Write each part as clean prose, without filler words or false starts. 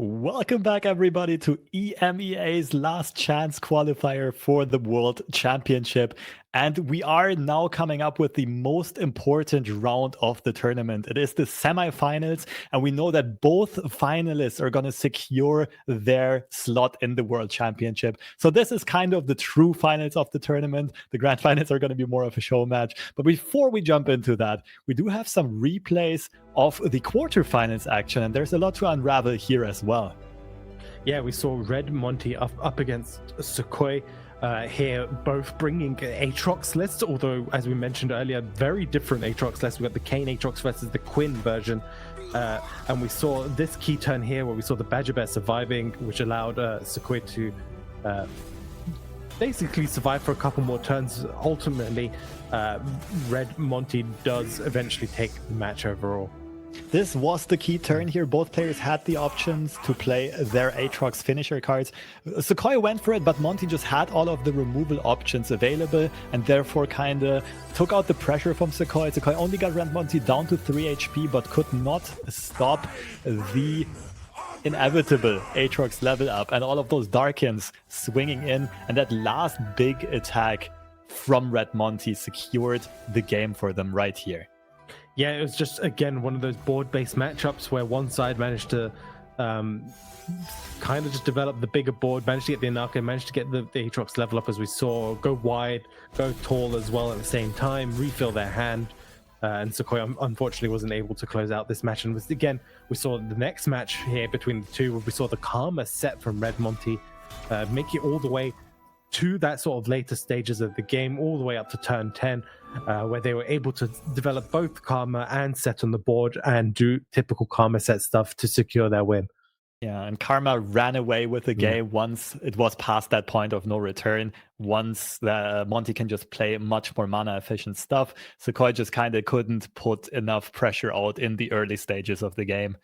Welcome back, everybody, to EMEA's last chance qualifier for the World Championship. And we are now coming up with the most important round of the tournament. It is the semifinals, and we know that both finalists are going to secure their slot in the World Championship. So this is kind of the true finals of the tournament. The grand finals are going to be more of a show match. But before we jump into that, we do have some replays of the quarterfinals action, and there's a lot to unravel here as well. Yeah, we saw Red Monty up against Sukhoi here, both bringing Aatrox lists, although, as we mentioned earlier, very different Aatrox lists. We got the Kane Aatrox versus the Quinn version. And we saw this key turn here where we saw the Badger Bear surviving, which allowed Sukhoi to basically survive for a couple more turns. Ultimately, Red Monty does eventually take the match overall. This was the key turn here. Both players had the options to play their Aatrox finisher cards. Sukhoi went for it, but Monty just had all of the removal options available and therefore kind of took out the pressure from Sukhoi. Sukhoi only got Red Monty down to 3 HP, but could not stop the inevitable Aatrox level up and all of those Darkins swinging in. And that last big attack from Red Monty secured the game for them right here. Yeah, it was just, again, one of those board-based matchups where one side managed to kind of just develop the bigger board, managed to get the Anarcha, managed to get the Aatrox level up, as we saw, go wide, go tall as well at the same time, refill their hand. And Sukhoi, unfortunately, wasn't able to close out this match. And again, we saw the next match here between the two, where we saw the Karma set from Red Monty, make it all the way to that sort of later stages of the game, all the way up to turn 10, where they were able to develop both Karma and set on the board and do typical Karma set stuff to secure their win. Yeah, and Karma ran away with the game once it was past that point of no return. Once Monty can just play much more mana efficient stuff, Sukhoi just kind of couldn't put enough pressure out in the early stages of the game.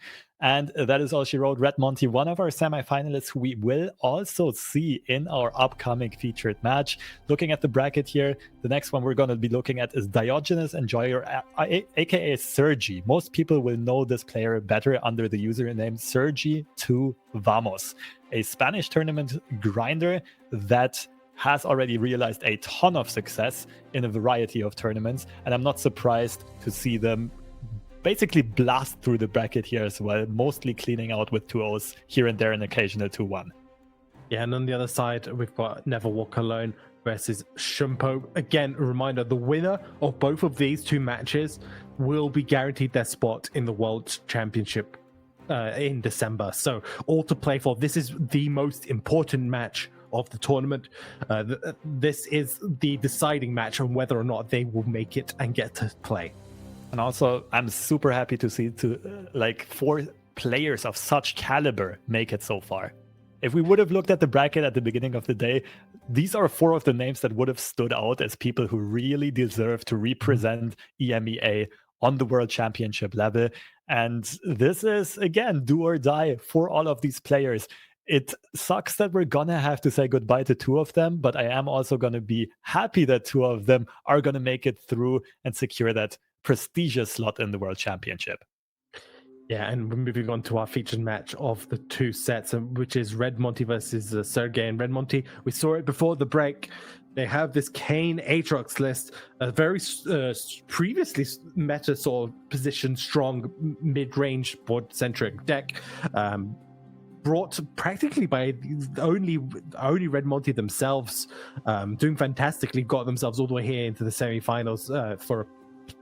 And that is all she wrote. Red Monty, one of our semifinalists who we will also see in our upcoming featured match. Looking at the bracket here, the next one we're going to be looking at is Diogenes Enjoyer, aka Sergi. Most people will know this player better under the username Sergi2Vamos, a Spanish tournament grinder that has already realized a ton of success in a variety of tournaments. And I'm not surprised to see them basically blast through the bracket here as well, mostly cleaning out with 2-0s here and there, an occasional 2-1. Yeah, and on the other side, we've got Never Walk Alone versus Shumpo. Again, a reminder, the winner of both of these two matches will be guaranteed their spot in the World Championship in December. So all to play for. This is the most important match of the tournament. This is the deciding match on whether or not they will make it and get to play. And also, I'm super happy to see like 4 players of such caliber make it so far. If we would have looked at the bracket at the beginning of the day, these are 4 of the names that would have stood out as people who really deserve to represent EMEA on the World Championship level. And this is, again, do or die for all of these players. It sucks that we're going to have to say goodbye to 2 of them, but I am also going to be happy that 2 of them are going to make it through and secure that prestigious slot in the World Championship. Yeah, and we're moving on to our featured match of the 2 sets, which is Red Monty versus Sergey. And Red Monty, we saw it before the break. They have this Kane Aatrox list, a very previously meta sort of position, strong mid-range board-centric deck, brought practically by only Red Monty themselves, doing fantastically, got themselves all the way here into the semi-finals for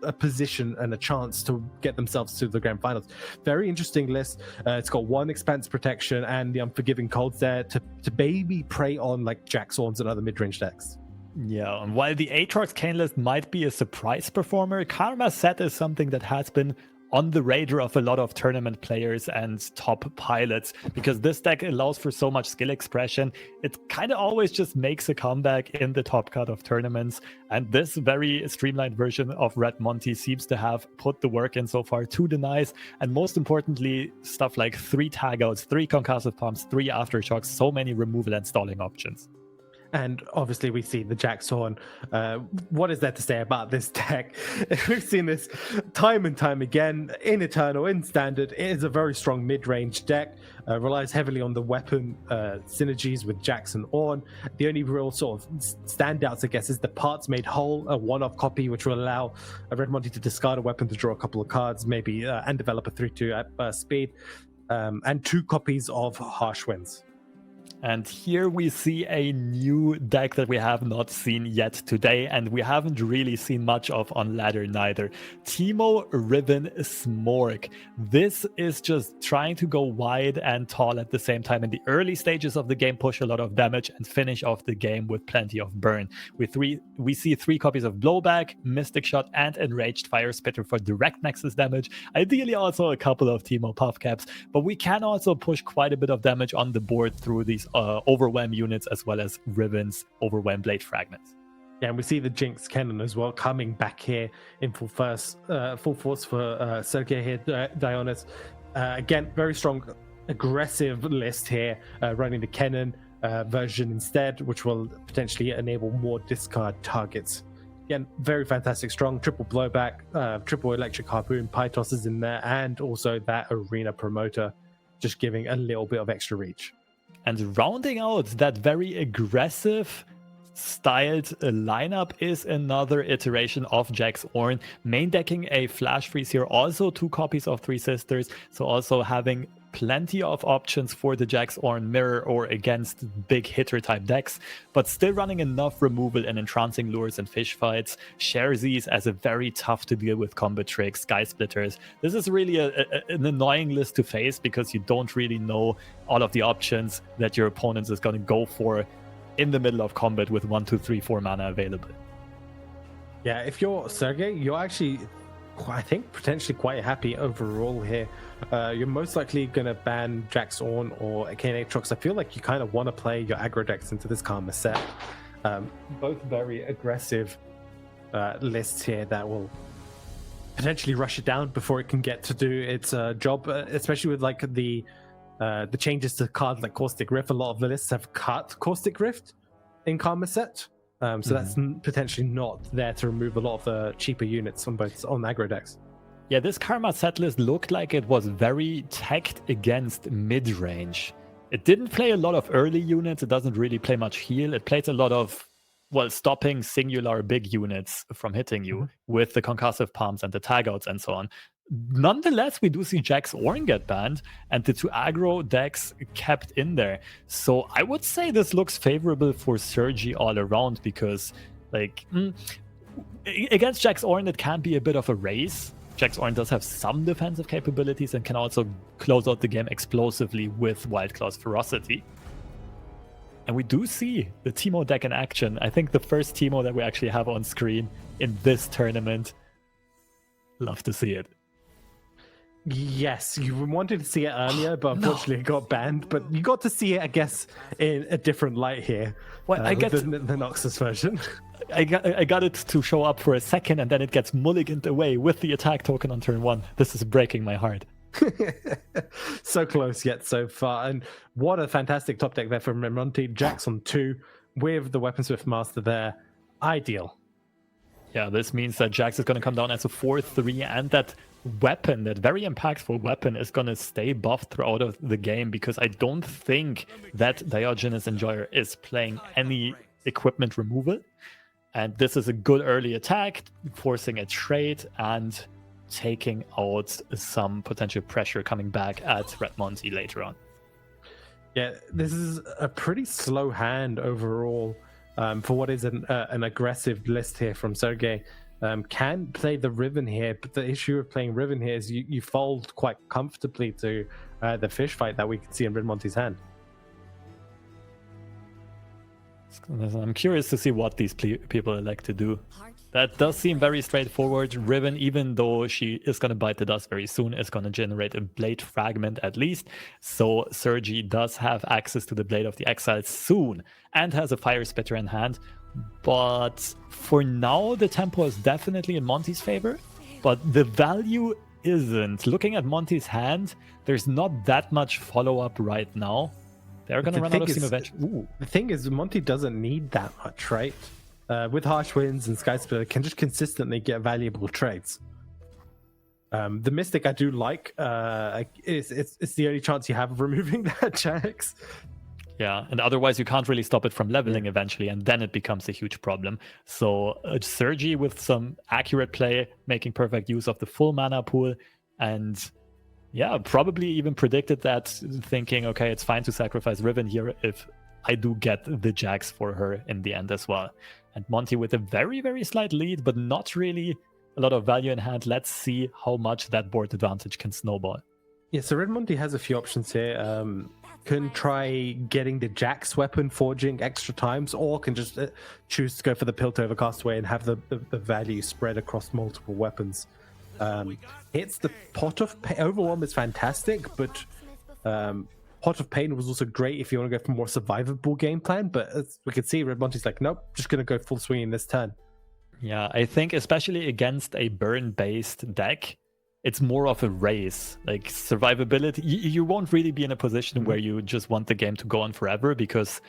a position and a chance to get themselves to the grand finals. Very interesting list. It's got 1 Expanse Protection and the Unforgiving Colds there to maybe prey on like Jacksawns and other mid-range decks. Yeah, and while the Aatrox Kane list might be a surprise performer, Karma set is something that has been on the radar of a lot of tournament players and top pilots, because this deck allows for so much skill expression. It kind of always just makes a comeback in the top cut of tournaments, and this very streamlined version of Red Monty seems to have put the work in so far. 2 denies, and most importantly, stuff like 3 tagouts, 3 concussive pumps, 3 aftershocks, so many removal and stalling options. And obviously we see the Jack's Horn. What is there to say about this deck? We've seen this time and time again in Eternal, in Standard. It is a very strong mid-range deck. Relies heavily on the weapon synergies with Jax and Ornn. The only real sort of standouts, I guess, is the Parts Made Whole, a one-off copy, which will allow Red Monty to discard a weapon to draw a couple of cards, maybe, and develop a 3/2 at speed, and 2 copies of Harsh Winds. And here we see a new deck that we have not seen yet today, and we haven't really seen much of on ladder neither. Teemo Riven Smorg. This is just trying to go wide and tall at the same time. In the early stages of the game, push a lot of damage and finish off the game with plenty of burn. We see 3 copies of Blowback, Mystic Shot, and Enraged Fire Spitter for direct nexus damage. Ideally also a couple of Teemo Puff Caps, but we can also push quite a bit of damage on the board through these Overwhelm units as well as Riven's Overwhelm Blade Fragments. Yeah, and we see the Jinx Cannon as well coming back here in full force for Sergei here, Dionis. Again, very strong, aggressive list here, running the Cannon version instead, which will potentially enable more discard targets. Again, very fantastic, strong triple blowback, triple electric harpoon, Pytos is in there, and also that arena promoter, just giving a little bit of extra reach. And rounding out that very aggressive styled lineup is another iteration of Jax Ornn, main decking a flash freeze here, also 2 copies of Three Sisters, so also having plenty of options for the Jax Ornn mirror or against big hitter type decks, but still running enough removal in entrancing lures and fish fights. Shares these as a very tough to deal with combo tricks, Sky Splitters. This is really an annoying list to face because you don't really know all of the options that your opponent is going to go for in the middle of combat with 1, 2, 3, 4 mana available. Yeah, if you're Sergei, you're actually, I think, potentially quite happy overall here. You're most likely going to ban Jax Ornn or Arcane Aatrox. I feel like you kind of want to play your aggro decks into this Karma set. Both very aggressive lists here that will potentially rush it down before it can get to do its job, especially with like the changes to cards like Caustic Rift. A lot of the lists have cut Caustic Rift in Karma set. So that's potentially not there to remove a lot of the cheaper units on aggro decks. Yeah, this Karma set list looked like it was very teched against mid-range. It didn't play a lot of early units. It doesn't really play much heal. It plays a lot of, well, stopping singular big units from hitting you with the concussive palms and the tagouts and so on. Nonetheless, we do see Jax Ornn get banned and the 2 aggro decks kept in there. So I would say this looks favorable for Sergi all around because, like, against Jax Ornn, it can be a bit of a race. Jax Ornn does have some defensive capabilities and can also close out the game explosively with Wild Claw's Ferocity. And we do see the Teemo deck in action. I think the first Teemo that we actually have on screen in this tournament. Love to see it. Yes, you wanted to see it earlier, but unfortunately it got banned. But you got to see it, I guess, in a different light here. Well, I get the Noxus version. I got it to show up for a second, and then it gets mulliganed away with the attack token on turn 1. This is breaking my heart. So close yet so far. And what a fantastic top deck there from Monty. Jax on 2 with the Weaponsmith Master there. Ideal. Yeah, this means that Jax is going to come down as a 4/3, and that weapon, that very impactful weapon, is going to stay buffed throughout of the game because I don't think that Diogenes Enjoyer is playing any equipment removal. And this is a good early attack, forcing a trade and taking out some potential pressure coming back at Red Monty later on. Yeah, this is a pretty slow hand overall for what is an aggressive list here from Sergei. Can play the Riven here, but the issue of playing Riven here is you fold quite comfortably to the fish fight that we can see in Red Monty's hand. I'm curious to see what these people elect to do. That does seem very straightforward. Riven, even though she is going to bite the dust very soon, is going to generate a Blade Fragment at least. So Sergi does have access to the Blade of the Exile soon and has a Fire Spitter in hand. But for now, the tempo is definitely in Monty's favor. But the value isn't. Looking at Monty's hand, there's not that much follow-up right now. They're going to run out of steam eventually. Ooh. The thing is, Monty doesn't need that much, right? With Harsh Winds and Sky Splitter, can just consistently get valuable trades. The Mystic I do like. It's the only chance you have of removing that Jax. Yeah, and otherwise you can't really stop it from leveling eventually, and then it becomes a huge problem. So Sergi with some accurate play, making perfect use of the full mana pool, and yeah, probably even predicted that, thinking, okay, it's fine to sacrifice Riven here if I do get the Jax for her in the end as well. And Monty with a very, very slight lead, but not really a lot of value in hand. Let's see how much that board advantage can snowball. Yeah, so Red Monty has a few options here. Can try getting the Jax weapon forging extra times, or can just choose to go for the Pilt over Castaway and have the value spread across multiple weapons. Hits the Pot of Pain. Overwhelm is fantastic, but Pot of Pain was also great if you want to go for more survivable game plan. But as we can see, Red Monty's like, nope, just going to go full swinging this turn. Yeah, I think especially against a burn-based deck, it's more of a race. Like survivability, you won't really be in a position where you just want the game to go on forever, because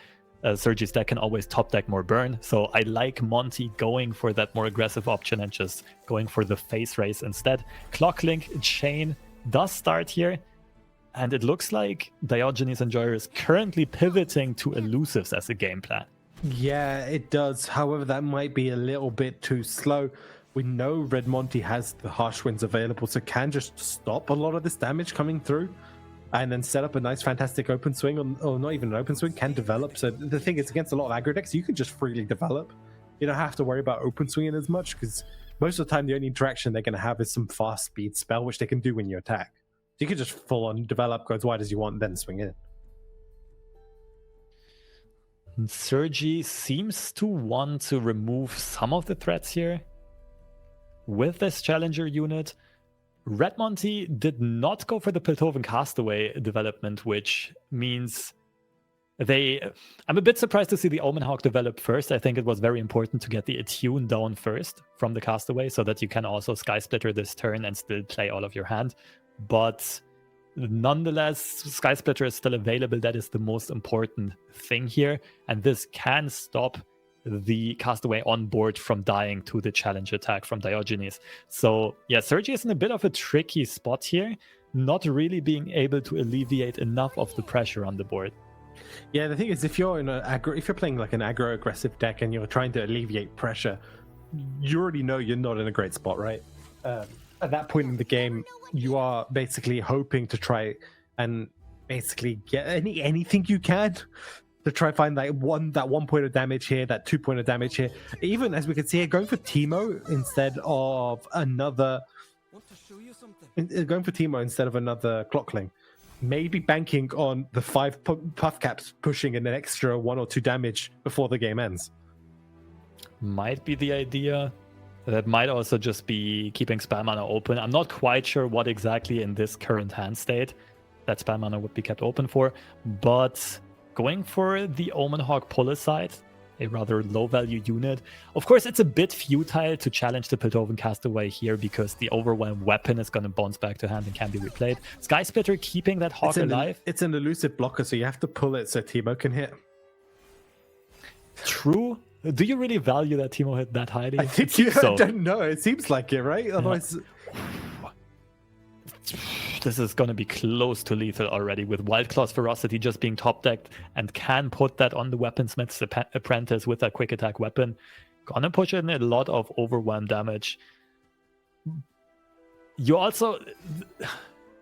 Sergi's deck can always top deck more burn. So I like Monty going for that more aggressive option and just going for the face race instead. Clocklink Chain does start here, and it looks like Diogenes Enjoyer is currently pivoting to elusives as a game plan. Yeah, it does. However, that might be a little bit too slow. We know Red Monty has the Harsh Winds available, so can just stop a lot of this damage coming through and then set up a nice, fantastic open swing, or not even an open swing, can develop. So the thing is, against a lot of aggro decks, you can just freely develop. You don't have to worry about open swinging as much, because most of the time the only interaction they're going to have is some fast speed spell, which they can do when you attack. So you can just full on develop, go as wide as you want, and then swing in. Sergi seems to want to remove some of the threats here with this challenger unit. Red Monty did not go for the Piltover Castaway development, which means I'm a bit surprised to see the Omen Hawk develop first. I think it was very important to get the Attune down first from the Castaway, so that you can also Sky Splitter this turn and still play all of your hand. But nonetheless, Sky Splitter is still available. That is the most important thing here, and this can stop the Castaway on board from dying to the challenge attack from Diogenes. So yeah, Sergi is in a bit of a tricky spot here, not really being able to alleviate enough of the pressure on the board. Yeah, the thing is, if you're playing like an aggro aggressive deck and you're trying to alleviate pressure, you already know you're not in a great spot, right? At that point in the game, you are basically hoping to try and basically get anything you can to try find that one point of damage here, that 2 point of damage here. Even as we can see here, going for Teemo instead of another Clockling. Maybe banking on the 5 puff caps pushing in an extra 1 or 2 damage before the game ends. Might be the idea. That might also just be keeping spam mana open. I'm not quite sure what exactly in this current hand state that spam mana would be kept open for, but going for the Omen Hawk pull aside, a rather low value unit. Of course, it's a bit futile to challenge the Piltover Castaway here, because the Overwhelm weapon is going to bounce back to hand and can be replayed. Sky Splitter keeping that Hawk alive. It's an elusive blocker, so you have to pull it so Teemo can hit. True. Do you really value that Teemo hit that highly? I think so. I don't know. It seems like it, right? Otherwise, this is going to be close to lethal already, with Wildclaw's Ferocity just being top decked and can put that on the Weaponsmith's Apprentice with that quick attack weapon. Gonna push in a lot of overwhelm damage. You also...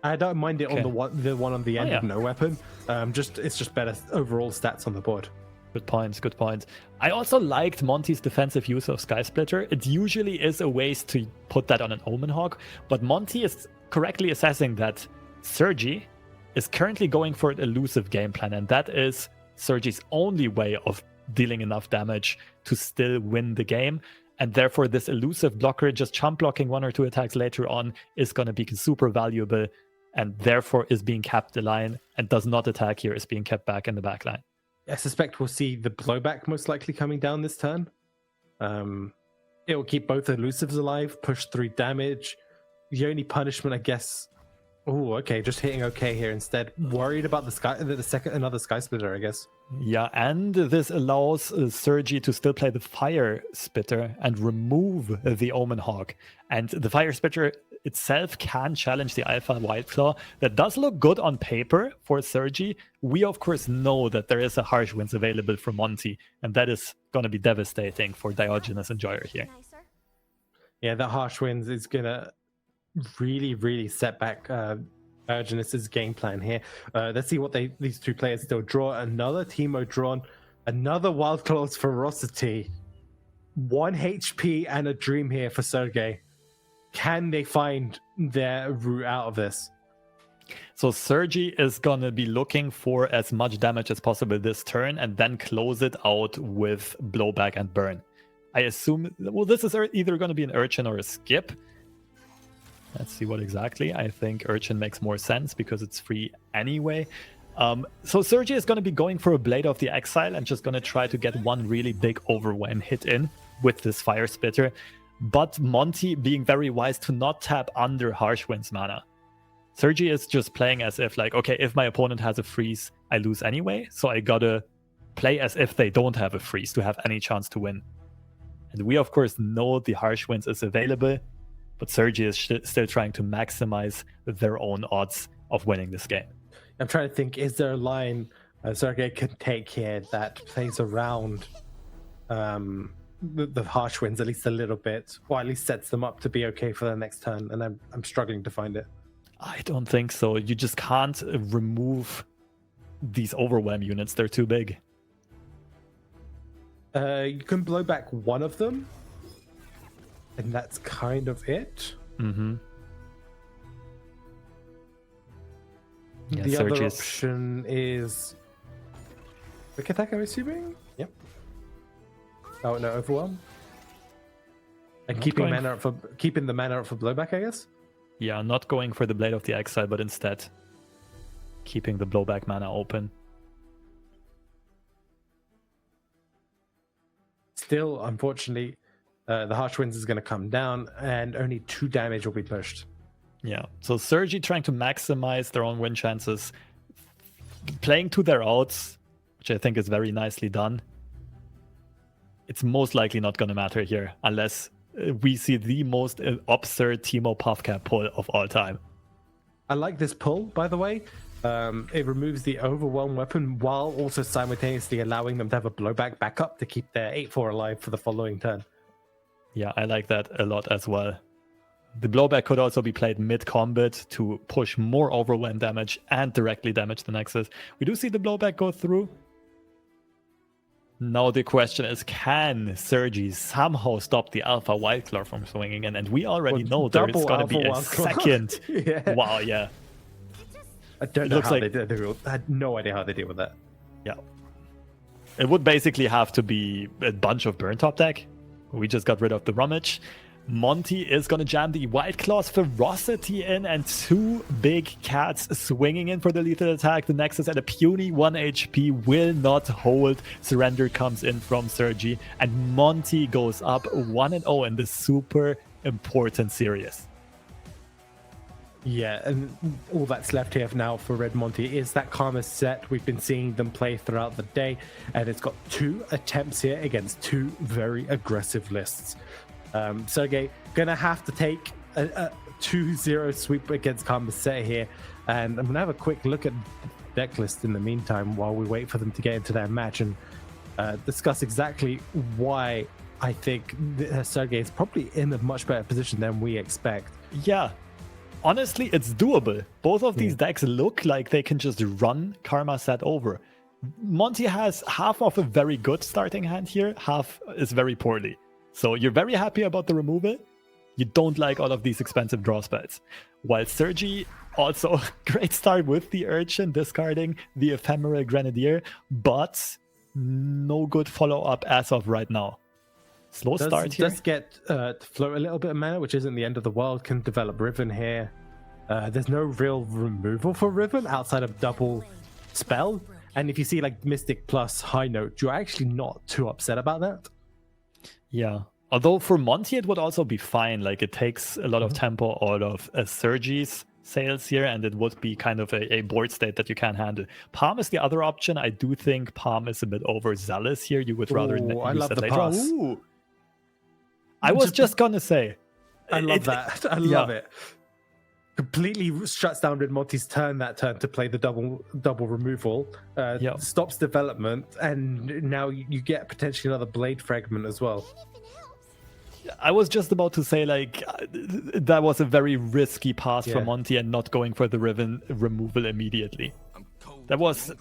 I don't mind it on the one on the end of no weapon. It's just better overall stats on the board. Good point, good point. I also liked Monty's defensive use of Sky Splitter. It usually is a waste to put that on an Omen Hawk, but Monty is correctly assessing that Sergi is currently going for an elusive game plan, and that is Sergi's only way of dealing enough damage to still win the game. And therefore, this elusive blocker, just chump blocking 1 or 2 attacks later on, is going to be super valuable, and therefore is being kept alive and does not attack here, is being kept back in the backline. I suspect we'll see the blowback most likely coming down this turn. It will keep both elusives alive, push 3 damage. The only punishment, I guess, Oh, okay, just hitting okay here instead. Worried about another sky splitter, I guess. Yeah, and this allows Sergi to still play the Fire Spitter and remove the Omen Hawk. And the Fire Spitter itself can challenge the Alpha Wildclaw. That does look good on paper for Sergi. We, of course, know that there is a Harsh Winds available for Monty, and that is going to be devastating for Diogenes Enjoyer here. Yeah, that Harsh Winds is going to really set back Diogenes' game plan here. Let's see what these two players still draw. Another Teemo drawn, another Wildclaw's Ferocity. 1 HP and a Dream here for Sergey. Can they find their route out of this? So Sergi is going to be looking for as much damage as possible this turn and then close it out with Blowback and Burn. I assume, well, this is either going to be an Urchin or a Skip. Let's see what exactly. I think Urchin makes more sense because it's free anyway. So Sergi is going to be going for a Blade of the Exile and just going to try to get one really big overwhelm hit in with this Fire Spitter. But Monty being very wise to not tap under Harsh Winds mana. Sergi is just playing as if like, okay, if my opponent has a freeze, I lose anyway. So I gotta play as if they don't have a freeze to have any chance to win. And we, of course, know the Harsh Winds is available, but Sergi is still trying to maximize their own odds of winning this game. I'm trying to think, is there a line Sergey can take here that plays around the Harsh Winds at least a little bit, or at least sets them up to be okay for the next turn? And I'm struggling to find it. I don't think so. You just can't remove these Overwhelm units. They're too big. You can blow back one of them, and that's kind of it. Mm-hmm. Yeah, the other option is quick attack, I'm assuming? Yep. Oh, no, Overwhelm. And keeping the mana up for blowback, I guess? Yeah, not going for the Blade of the Exile, but instead keeping the blowback mana open. Still, unfortunately, the Harsh Winds is going to come down and only 2 damage will be pushed. Yeah, so Sergi trying to maximize their own win chances, playing to their outs, which I think is very nicely done. It's most likely not going to matter here unless we see the most absurd Teemo Puffcap pull of all time. I like this pull, by the way. It removes the Overwhelm weapon while also simultaneously allowing them to have a blowback backup to keep their 8-4 alive for the following turn. Yeah, I like that a lot as well. The blowback could also be played mid-combat to push more Overwhelm damage and directly damage the Nexus. We do see the blowback go through. Now the question is, can Sergi somehow stop the Alpha Wildclaw from swinging in? And we already know there's going to be a second. Yeah. Wow, yeah. I don't know how they did it. I had no idea how they deal with that. Yeah. It would basically have to be a bunch of burn top deck. We just got rid of the Rummage. Monty is going to jam the Wildclaw's Ferocity in and 2 big cats swinging in for the lethal attack. The Nexus at a puny 1 HP will not hold. Surrender comes in from Sergi and Monty goes up 1-0 in this super important series. Yeah, and all that's left here now for Red Monty is that Karma set. We've been seeing them play throughout the day, and it's got 2 attempts here against 2 very aggressive lists. Sergey gonna have to take a 2-0 sweep against Karma set here, and I'm gonna have a quick look at deck list in the meantime while we wait for them to get into their match and discuss exactly why I think Sergey is probably in a much better position than we expect. Yeah. Honestly, it's doable. Both of these decks look like they can just run Karma set over. Monty has half of a very good starting hand here, half is very poorly. So you're very happy about the removal. You don't like all of these expensive draw spells. While Sergi, also great start with the Urchin, discarding the Ephemeral Grenadier, but no good follow-up as of right now. Slow start here. Does get to float a little bit of mana, which isn't the end of the world. Can develop Riven here. There's no real removal for Riven outside of double spell. And if you see like Mystic plus High Note, you're actually not too upset about that. Yeah. Although for Monty, it would also be fine. Like it takes a lot of tempo out of Sergi's sails here, and it would be kind of a board state that you can't handle. Palm is the other option. I do think Palm is a bit overzealous here. You would rather use I love that the later. pass. Ooh. I was just gonna say. I love that. I love it. Completely shuts down Red Monty's turn that turn to play the double removal. Stops development, and now you get potentially another blade fragment as well. I was just about to say, like, that was a very risky pass from Monty and not going for the Riven removal immediately. That was,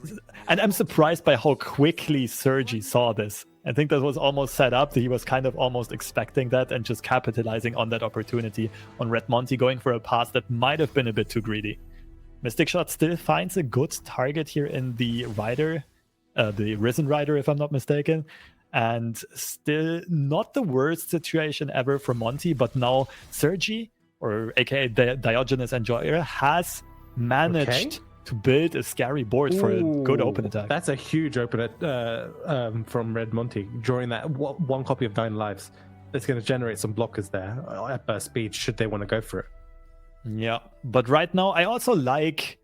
and I'm surprised by how quickly Sergi saw this. I think that was almost set up. He was kind of almost expecting that and just capitalizing on that opportunity on Red Monty going for a pass that might have been a bit too greedy. Mystic Shot still finds a good target here in the Rider, the Risen Rider, if I'm not mistaken. And still not the worst situation ever for Monty, but now Sergi, or aka Diogenes Enjoyer, has managed to build a scary board for a good open attack. That's a huge open from Red Monty, drawing that one copy of 9 lives. It's going to generate some blockers there at burst speed, should they want to go for it. Yeah, but right now I also like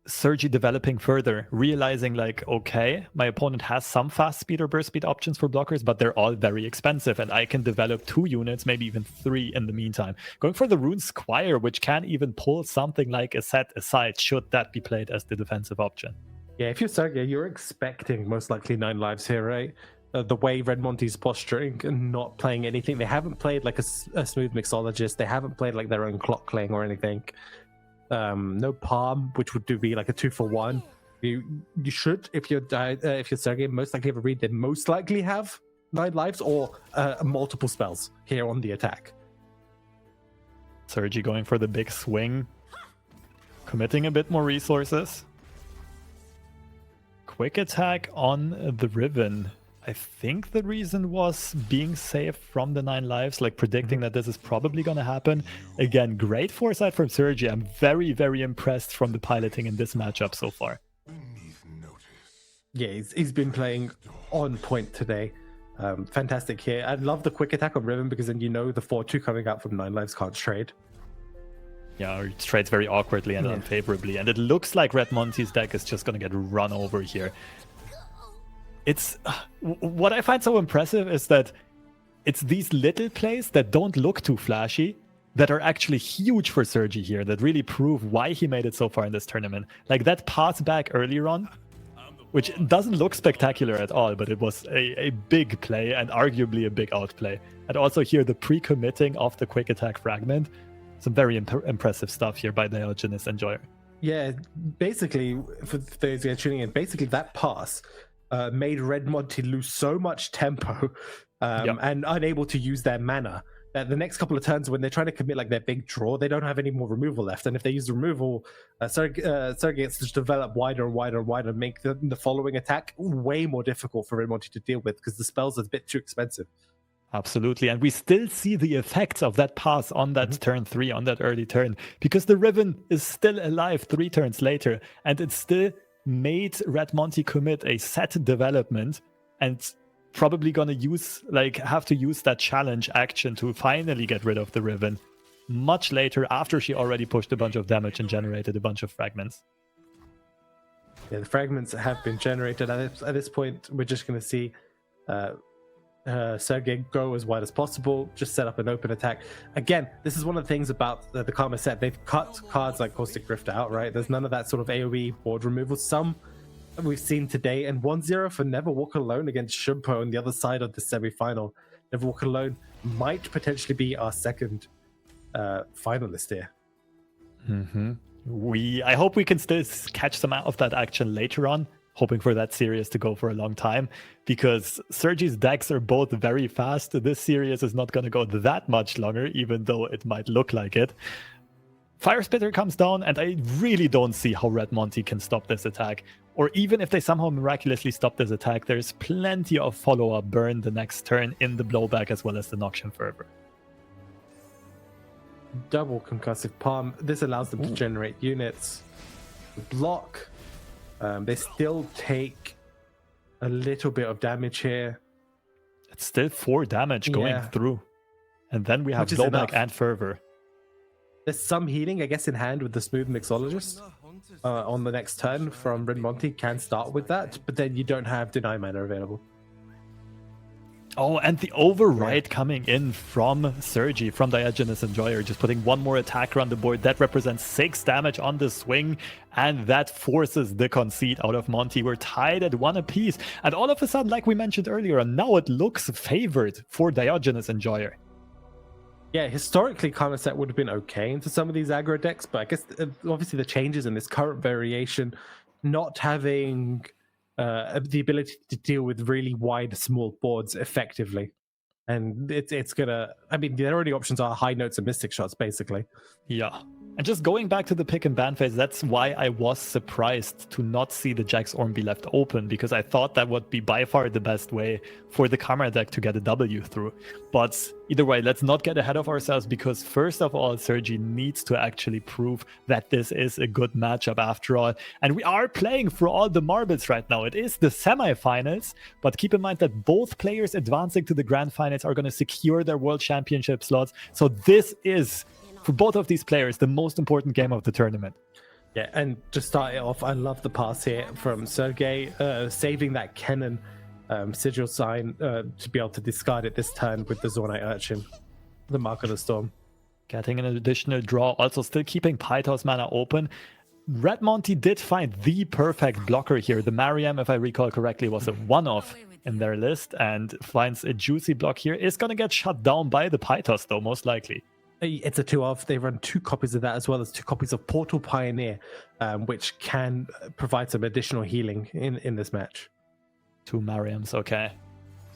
Sergi developing further, realizing like, okay, my opponent has some fast speed or burst speed options for blockers, but they're all very expensive, and I can develop 2 units, maybe even 3 in the meantime. Going for the Rune Squire, which can even pull something like a set aside, should that be played as the defensive option. Yeah, if you're Sergi, you're expecting most likely 9 lives here, right? The way Red Monty's posturing and not playing anything. They haven't played like a smooth mixologist. They haven't played like their own clock clang or anything. No Palm, which would be like a 2-for-1. You should, if you're Sergei, most likely have a read. They most likely have 9 lives or multiple spells here on the attack. Sergi going for the big swing, committing a bit more resources. Quick attack on the Riven. I think the reason was being safe from the 9 lives, like predicting that this is probably going to happen. Again, great foresight from Sergi. I'm very, very impressed from the piloting in this matchup so far. Yeah, he's been playing on point today. Fantastic here. I love the quick attack on Riven because then you know the 4-2 coming out from 9 lives can't trade. Yeah, it trades very awkwardly and unfavorably. And it looks like Red Monty's deck is just going to get run over here. It's what I find so impressive is that it's these little plays that don't look too flashy that are actually huge for Sergi here, that really prove why he made it so far in this tournament. Like that pass back earlier on, which doesn't look spectacular at all, but it was a big play and arguably a big outplay. And also here the pre-committing of the quick attack fragment. Some very impressive stuff here by Diogenes Enjoyer. Yeah, basically, for those who are tuning in, basically that pass made Red Monty lose so much tempo and unable to use their mana that the next couple of turns when they're trying to commit like their big draw, they don't have any more removal left. And if they use removal, Sergei gets to develop wider and wider and wider and make the following attack way more difficult for Red Monty to deal with because the spells are a bit too expensive. Absolutely, and we still see the effects of that pass on that turn 3, on that early turn, because the Riven is still alive 3 turns later, and it still made Red Monty commit a set development and probably gonna have to use that challenge action to finally get rid of the Riven much later after she already pushed a bunch of damage and generated a bunch of fragments. Yeah, the fragments have been generated. At this point, we're just gonna see Sergei go as wide as possible, just set up an open attack. Again, this is one of the things about the Karma set. They've cut cards like Caustic Rift out, right? There's none of that sort of AoE board removal. Some we've seen today, and 1-0 for Never Walk Alone against Shumpo on the other side of the semi-final. Never Walk Alone might potentially be our second finalist here. I hope we can still catch some out of that action later on. Hoping for that series to go for a long time, because Sergi's decks are both very fast. This series is not going to go that much longer, even though it might look like it. Fire Spitter comes down, and I really don't see how Red Monty can stop this attack. Or even if they somehow miraculously stop this attack, there's plenty of follow-up burn the next turn in the blowback as well as the Noxian Fervor. Double Concussive Palm. This allows them to generate units. Block. They still take a little bit of damage here. It's still 4 damage going through. And then we have blowback and fervor. There's some healing, I guess, in hand with the Smooth Mixologist on the next turn from Red Monty. Can start with that, but then you don't have Deny Mana available. Oh, and the override coming in from Sergi, from Diogenes Enjoyer, just putting one more attacker on the board. That represents 6 damage on the swing, and that forces the concede out of Monty. We're tied at 1 apiece, and all of a sudden, like we mentioned earlier, now it looks favored for Diogenes Enjoyer. Yeah, historically, Karma set would have been okay into some of these aggro decks, but I guess obviously the changes in this current variation, not having the ability to deal with really wide, small boards effectively. And it's gonna, I mean, the only options are high notes and mystic shots, basically. Yeah. And just going back to the pick and ban phase, that's why I was surprised to not see the Jax Orm be left open, because I thought that would be by far the best way for the Karma deck to get a W through. But either way, let's not get ahead of ourselves, because first of all, Sergi needs to actually prove that this is a good matchup after all. And we are playing for all the marbles right now. It is the semifinals, but keep in mind that both players advancing to the grand finals are going to secure their world championship slots. So this is, for both of these players, the most important game of the tournament. Yeah, and to start it off, I love the pass here from Sergey, saving that Kennen sigil sign to be able to discard it this turn with the Zornite Urchin, the Mark of the Storm. Getting an additional draw, also still keeping Pythos mana open. Red Monty did find the perfect blocker here. The Mariam, if I recall correctly, was a one-off in their list, and finds a juicy block here. Is going to get shut down by the Pythos, though, most likely. It's a 2-of. They run 2 copies of that, as well as 2 copies of Portal Pioneer, which can provide some additional healing in this match. 2 Mariams, okay.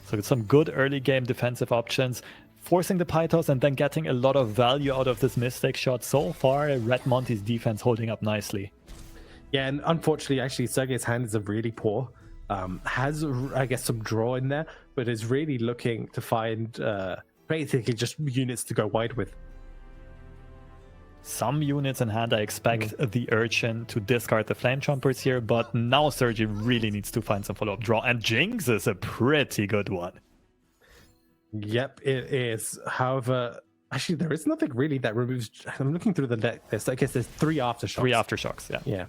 So some good early game defensive options, forcing the Pythos and then getting a lot of value out of this Mystic shot. So far, Red Monty's defense holding up nicely. Yeah, and unfortunately, actually, Sergey's hand is a really poor. Has, I guess, some draw in there, but is really looking to find basically just units to go wide with. Some units in hand. I expect the Urchin to discard the Flame Chompers here, but now Sergi really needs to find some follow-up draw, and Jinx is a pretty good one. Yep, it is. However, actually, there is nothing really that removes... I'm looking through the deck list. I guess there's 3 Aftershocks. 3 Aftershocks, yeah. Yeah.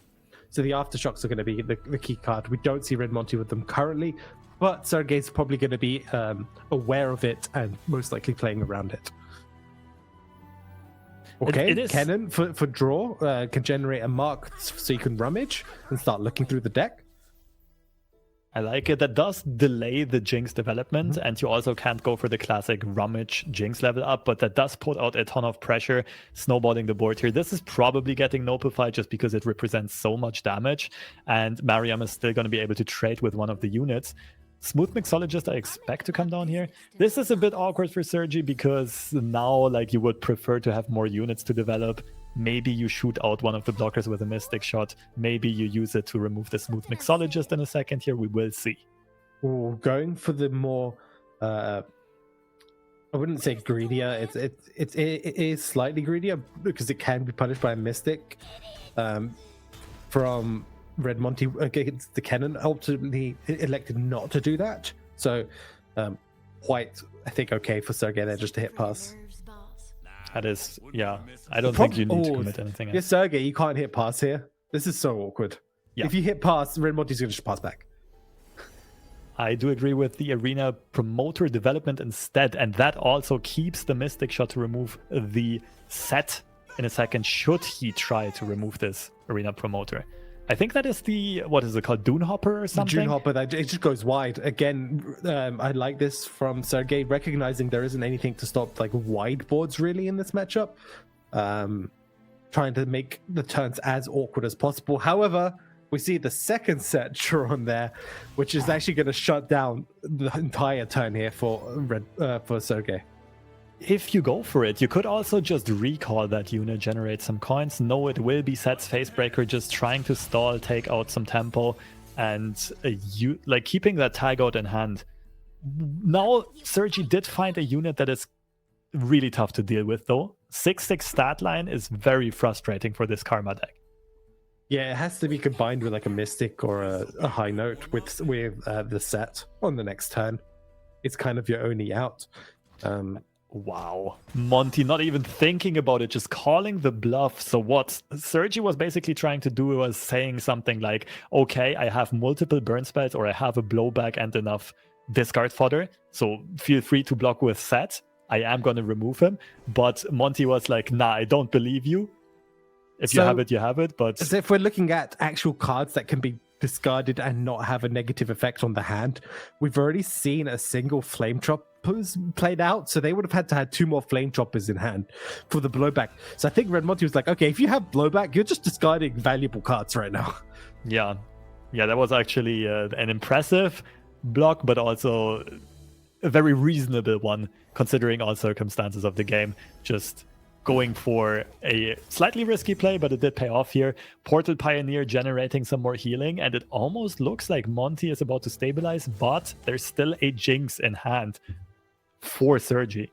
So the Aftershocks are going to be the key card. We don't see Red Monty with them currently, but Sergey's probably going to be aware of it and most likely playing around it. Okay, it is... Kennen for draw can generate a mark so you can rummage and start looking through the deck. I like it. That does delay the Jinx development, and you also can't go for the classic rummage Jinx level up, but that does put out a ton of pressure, snowballing the board here. This is probably getting Nopified just because it represents so much damage, and Mariam is still going to be able to trade with one of the units. Smooth Mixologist, I expect to come down here. This is a bit awkward for Sergi because now, like, you would prefer to have more units to develop. Maybe you shoot out one of the blockers with a Mystic shot. Maybe you use it to remove the Smooth Mixologist in a second here. We will see. Ooh, going for the more, I wouldn't say greedier. It is slightly greedier because it can be punished by a Mystic from Red Monty against the Kennen. Ultimately elected not to do that. So quite, I think, okay for Sergey there just to hit pass. That is, yeah. I don't think you need to commit anything else. Yeah, Sergey, you can't hit pass here. This is so awkward. Yeah. If you hit pass, Red Monty's going to just pass back. I do agree with the Arena Promoter development instead, and that also keeps the Mystic shot to remove the set in a second, should he try to remove this Arena Promoter. I think that is the, what is it called, Dune Hopper or something? Dune Hopper, it just goes wide. Again, I like this from Sergey, recognizing there isn't anything to stop like wide boards really in this matchup. Trying to make the turns as awkward as possible. However, we see the second set drawn there, which is actually going to shut down the entire turn here for Sergey. If you go for it, you could also just recall that unit, generate some coins. No, it will be Set's Facebreaker, just trying to stall, take out some tempo, and keeping that tag out in hand. Now, Sergi did find a unit that is really tough to deal with, though. 6/6 stat line is very frustrating for this Karma deck. Yeah, it has to be combined with like a Mystic or a High Note with the set on the next turn. It's kind of your only out. Wow. Monty not even thinking about it, just calling the bluff. So what Sergi was basically trying to do was saying something like, okay, I have multiple burn spells or I have a blowback and enough discard fodder. So feel free to block with Set. I am going to remove him. But Monty was like, nah, I don't believe you. If you have it, you have it. But as if we're looking at actual cards that can be discarded and not have a negative effect on the hand, we've already seen a single Flame Choppers played out, so they would have had to have 2 more Flame Choppers in hand for the blowback. So I think Red Monty was like, okay, if you have blowback, you're just discarding valuable cards right now. Yeah, that was actually an impressive block, but also a very reasonable one, considering all circumstances of the game. Just going for a slightly risky play, but it did pay off here. Portal Pioneer generating some more healing, and it almost looks like Monty is about to stabilize, but there's still a Jinx in hand for Sergi.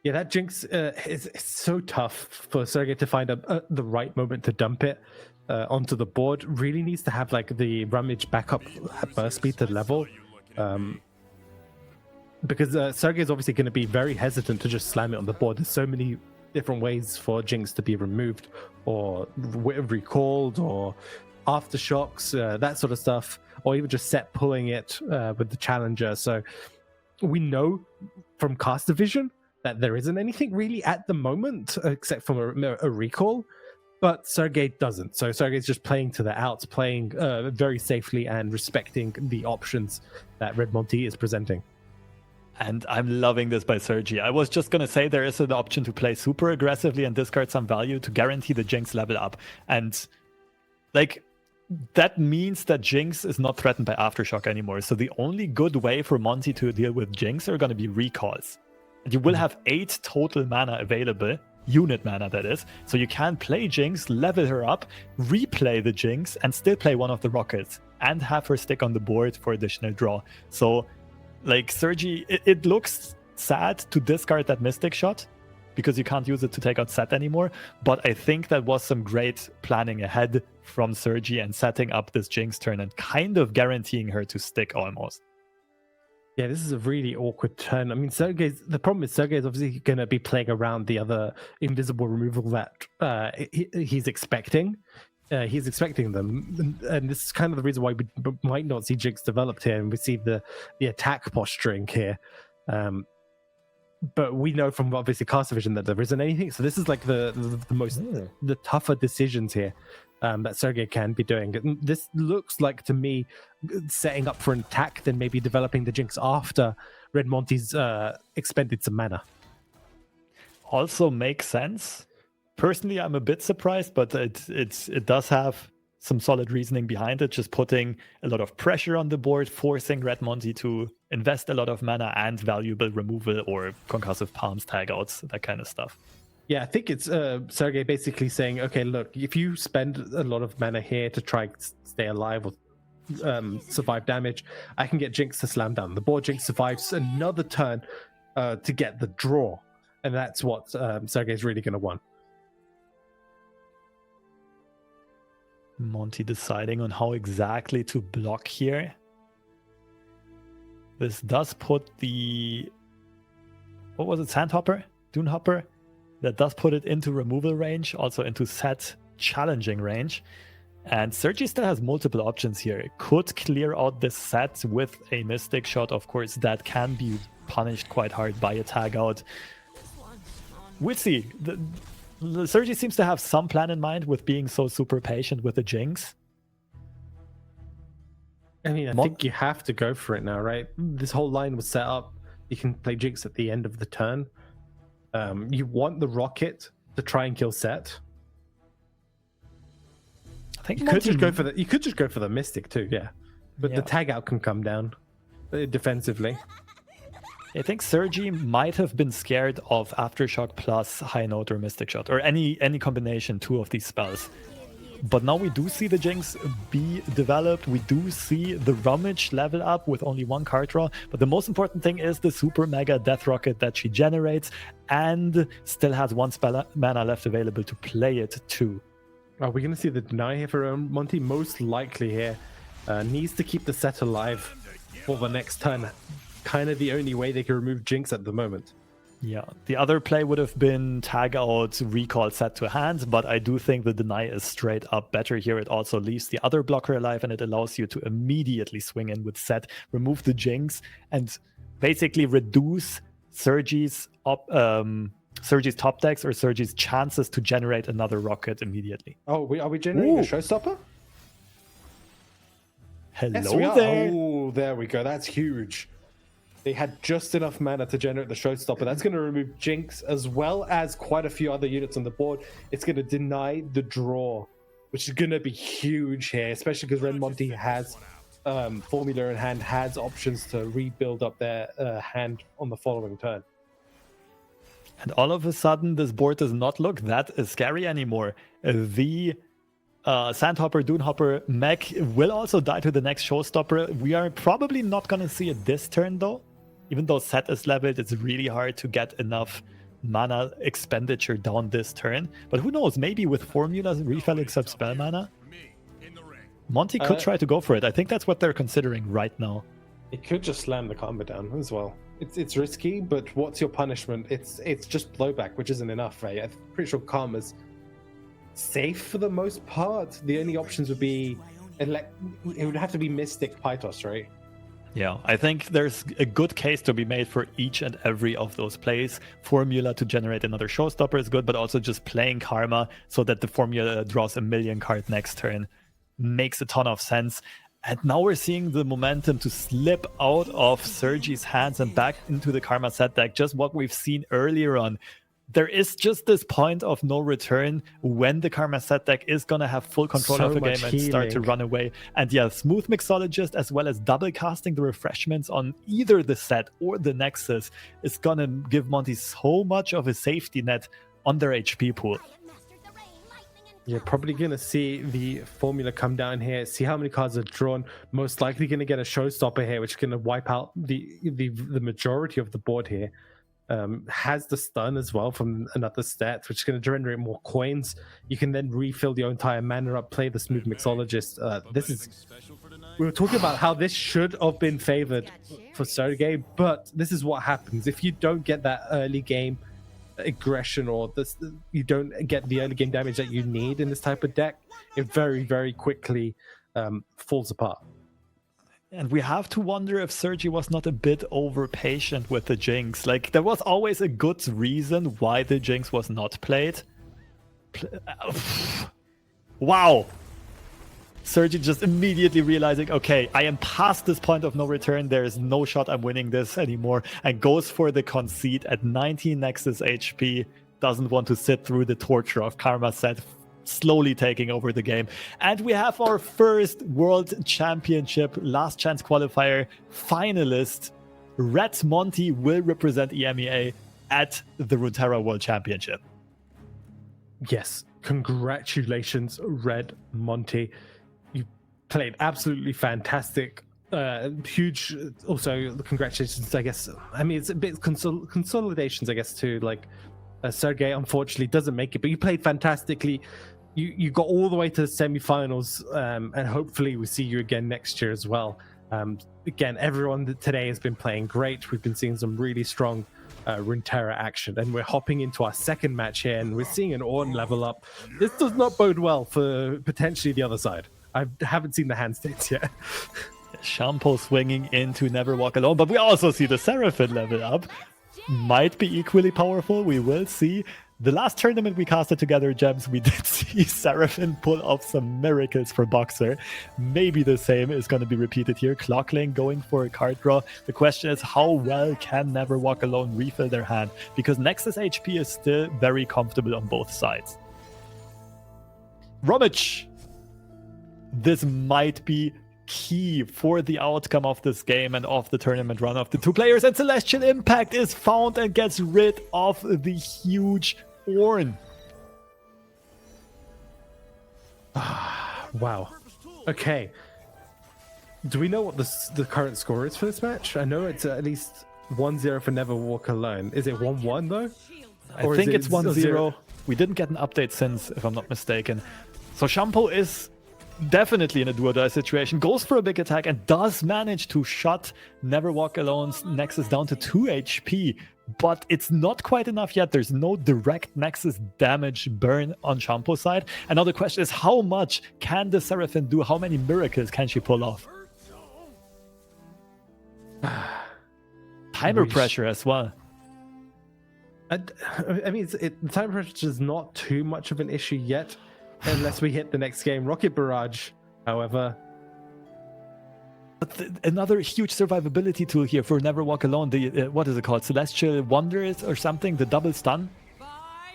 Yeah, that Jinx is so tough for Sergei to find the right moment to dump it onto the board. Really needs to have like the Rummage back up at burst speed to level. Because Sergei is obviously going to be very hesitant to just slam it on the board. There's so many different ways for Jinx to be removed or recalled or aftershocks, that sort of stuff, or even just set pulling it with the challenger. So we know from caster vision that there isn't anything really at the moment except from a recall, but Sergei doesn't. So Sergei's just playing to the outs, playing very safely and respecting the options that Red Monty is presenting. And I'm loving this by Sergi. I was just going to say there is an option to play super aggressively and discard some value to guarantee the Jinx level up. And like that means that Jinx is not threatened by Aftershock anymore. So the only good way for Monty to deal with Jinx are going to be recalls. And you will have 8 total mana available, unit mana that is. So you can play Jinx, level her up, replay the Jinx, and still play one of the rockets and have her stick on the board for additional draw. So like Sergi, it looks sad to discard that Mystic Shot because you can't use it to take out Set anymore. But I think that was some great planning ahead from Sergi and setting up this Jinx turn and kind of guaranteeing her to stick almost. Yeah, this is a really awkward turn. I mean, the problem is Sergei is obviously going to be playing around the other invisible removal that he's expecting. He's expecting them, and this is kind of the reason why we might not see Jinx developed here, and we see the attack posturing here. But we know from obviously caster vision that there isn't anything. So this is like the tougher decisions here that Sergei can be doing. This looks like to me setting up for an attack, then maybe developing the Jinx after Red Monty's expended some mana. Also makes sense. Personally, I'm a bit surprised, but it does have some solid reasoning behind it. Just putting a lot of pressure on the board, forcing Red Monty to invest a lot of mana and valuable removal or concussive palms, tag outs, that kind of stuff. Yeah, I think it's Sergei basically saying, okay, look, if you spend a lot of mana here to try and stay alive or survive damage, I can get Jinx to slam down the board. Jinx survives another turn to get the draw. And that's what Sergei's really going to want. Monty deciding on how exactly to block here. This does put the... what was it? Sandhopper? Dunehopper? That does put it into removal range, also into set challenging range. And Sergi still has multiple options here. It could clear out this set with a Mystic Shot, of course, that can be punished quite hard by a tag out. We'll see. Sergi seems to have some plan in mind with being so super patient with the Jinx. I mean, I think you have to go for it now, right? This whole line was set up. You can play Jinx at the end of the turn. You want the rocket to try and kill Set. I think you could just go for the Mystic too, yeah. But the tag out can come down defensively. I think Sergi might have been scared of Aftershock plus High Note or Mystic Shot, or any combination, 2 of these spells. But now we do see the Jinx be developed. We do see the Rummage level up with only 1 card draw. But the most important thing is the super mega Death Rocket that she generates and still has 1 spell mana left available to play it too. Are we going to see the deny here for Monty? Most likely here. Needs to keep the set alive for the next turn. kind of the only way they can remove Jinx at the moment. Yeah, the other play would have been tag out, recall set to hands, but I do think the deny is straight up better here. It also leaves the other blocker alive, and it allows you to immediately swing in with set, remove the Jinx, and basically reduce Sergi's top decks or Sergi's chances to generate another rocket immediately. Oh, are we generating a showstopper? Hello yes, we are. there. Oh, there we go. That's huge. They had just enough mana to generate the showstopper. That's going to remove Jinx as well as quite a few other units on the board. It's going to deny the draw, which is going to be huge here, especially because Red Monty has Formula in hand, has options to rebuild up their hand on the following turn. And all of a sudden, this board does not look that scary anymore. The Sandhopper, Dunehopper mech will also die to the next showstopper. We are probably not going to see it this turn, though. Even though set is leveled, it's really hard to get enough mana expenditure down this turn. But who knows, maybe with formulas refilling some spell mana, Monty could try to go for it. I think that's what they're considering right now. It could just slam the Karma down as well. It's risky, but what's your punishment? It's just blowback, which isn't enough, right? I'm pretty sure Karma's safe for the most part. The only options would be, it would have to be Mystic Pythos, right? Yeah, I think there's a good case to be made for each and every of those plays. Formula to generate another showstopper is good, but also just playing Karma so that the formula draws a million card next turn makes a ton of sense. And now we're seeing the momentum to slip out of Sergi's hands and back into the Karma set deck, just what we've seen earlier on. There is just this point of no return when the Karma set deck is going to have full control of the game and start to run away. And yeah, Smooth Mixologist, as well as double casting the refreshments on either the set or the Nexus, is going to give Monty so much of a safety net on their HP pool. You're probably going to see the formula come down here, see how many cards are drawn. Most likely going to get a showstopper here, which is going to wipe out the majority of the board here. Has the stun as well from another stat, which is going to generate more coins. You can then refill your entire mana up, play the Smooth Mixologist. We were talking about how this should have been favored for Sergei, but this is what happens. If you don't get that early game aggression, or you don't get the early game damage that you need in this type of deck, it very, very quickly falls apart. And we have to wonder if Sergi was not a bit over patient with the Jinx. Like, there was always a good reason why the Jinx was not played. Wow! Sergi just immediately realizing, okay, I am past this point of no return. There is no shot I'm winning this anymore. And goes for the concede at 19 Nexus HP. Doesn't want to sit through the torture of Karma set, slowly taking over the game. And we have our first World Championship Last Chance Qualifier finalist. Red Monty will represent EMEA at the Runeterra World Championship. Yes, congratulations, Red Monty. You played absolutely fantastic. Huge, also congratulations, I guess. I mean, it's a bit consolidations, I guess, too. Like, Sergei unfortunately doesn't make it, but you played fantastically. You got all the way to the semifinals, and hopefully we see you again next year as well. Again, everyone today has been playing great. We've been seeing some really strong Runeterra action, and we're hopping into our second match here, and we're seeing an Ornn level up. This does not bode well for potentially the other side. I haven't seen the hand states yet. Shampoo swinging into Never Walk Alone, but we also see the Seraphim level up. Might be equally powerful, we will see. The last tournament we casted together, Gems, we did see Seraphim pull off some miracles for Boxer. Maybe the same is going to be repeated here. Clockling going for a card draw. The question is, how well can Never Walk Alone refill their hand? Because Nexus HP is still very comfortable on both sides. Rummage! This might be key for the outcome of this game and of the tournament run of the two players, and Celestial Impact is found and gets rid of the huge Ornn. Wow. Okay. Do we know what the current score is for this match? I know it's at least 1-0 for Never Walk Alone. Is it 1-1 though? I think it's 1-0. We didn't get an update since, if I'm not mistaken. So Shampoo is definitely in a do-or-die situation, goes for a big attack and does manage to shut Never Walk Alone's Nexus down to 2 HP. But it's not quite enough yet. There's no direct Nexus damage burn on Shampoo's side. And now the question is, how much can the Seraphine do? How many miracles can she pull off? Timer pressure as well. I mean, the time pressure is not too much of an issue yet, unless we hit the next game. Rocket Barrage, however. But another huge survivability tool here for Never Walk Alone. The what is it called? Celestial Wonders or something? The double stun.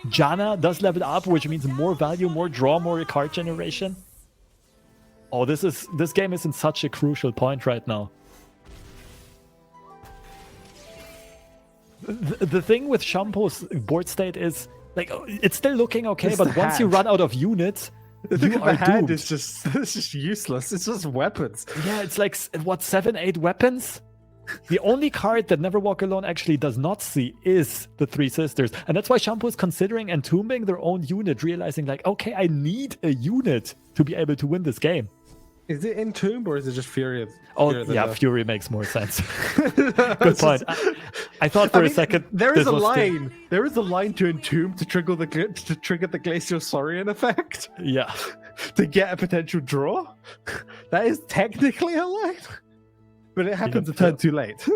Janna does level up, which means more value, more draw, more card generation. Oh, this game is in such a crucial point right now. The thing with Shampoo's board state is, like, it's still looking okay, it's but once you run out of units, you are doomed. It's just useless. It's just weapons. Yeah, it's like, what, 7-8 weapons? The only card that Never Walk Alone actually does not see is the Three Sisters. And that's why Shampoo is considering entombing their own unit, realizing, like, okay, I need a unit to be able to win this game. Is it Entomb or is it just Fury? Fury makes more sense. Good point. I thought for a second there is a line. There is a line to Entomb to trigger the Glacial Saurian effect. Yeah. To get a potential draw. That is technically a line, but it happens a turn too late.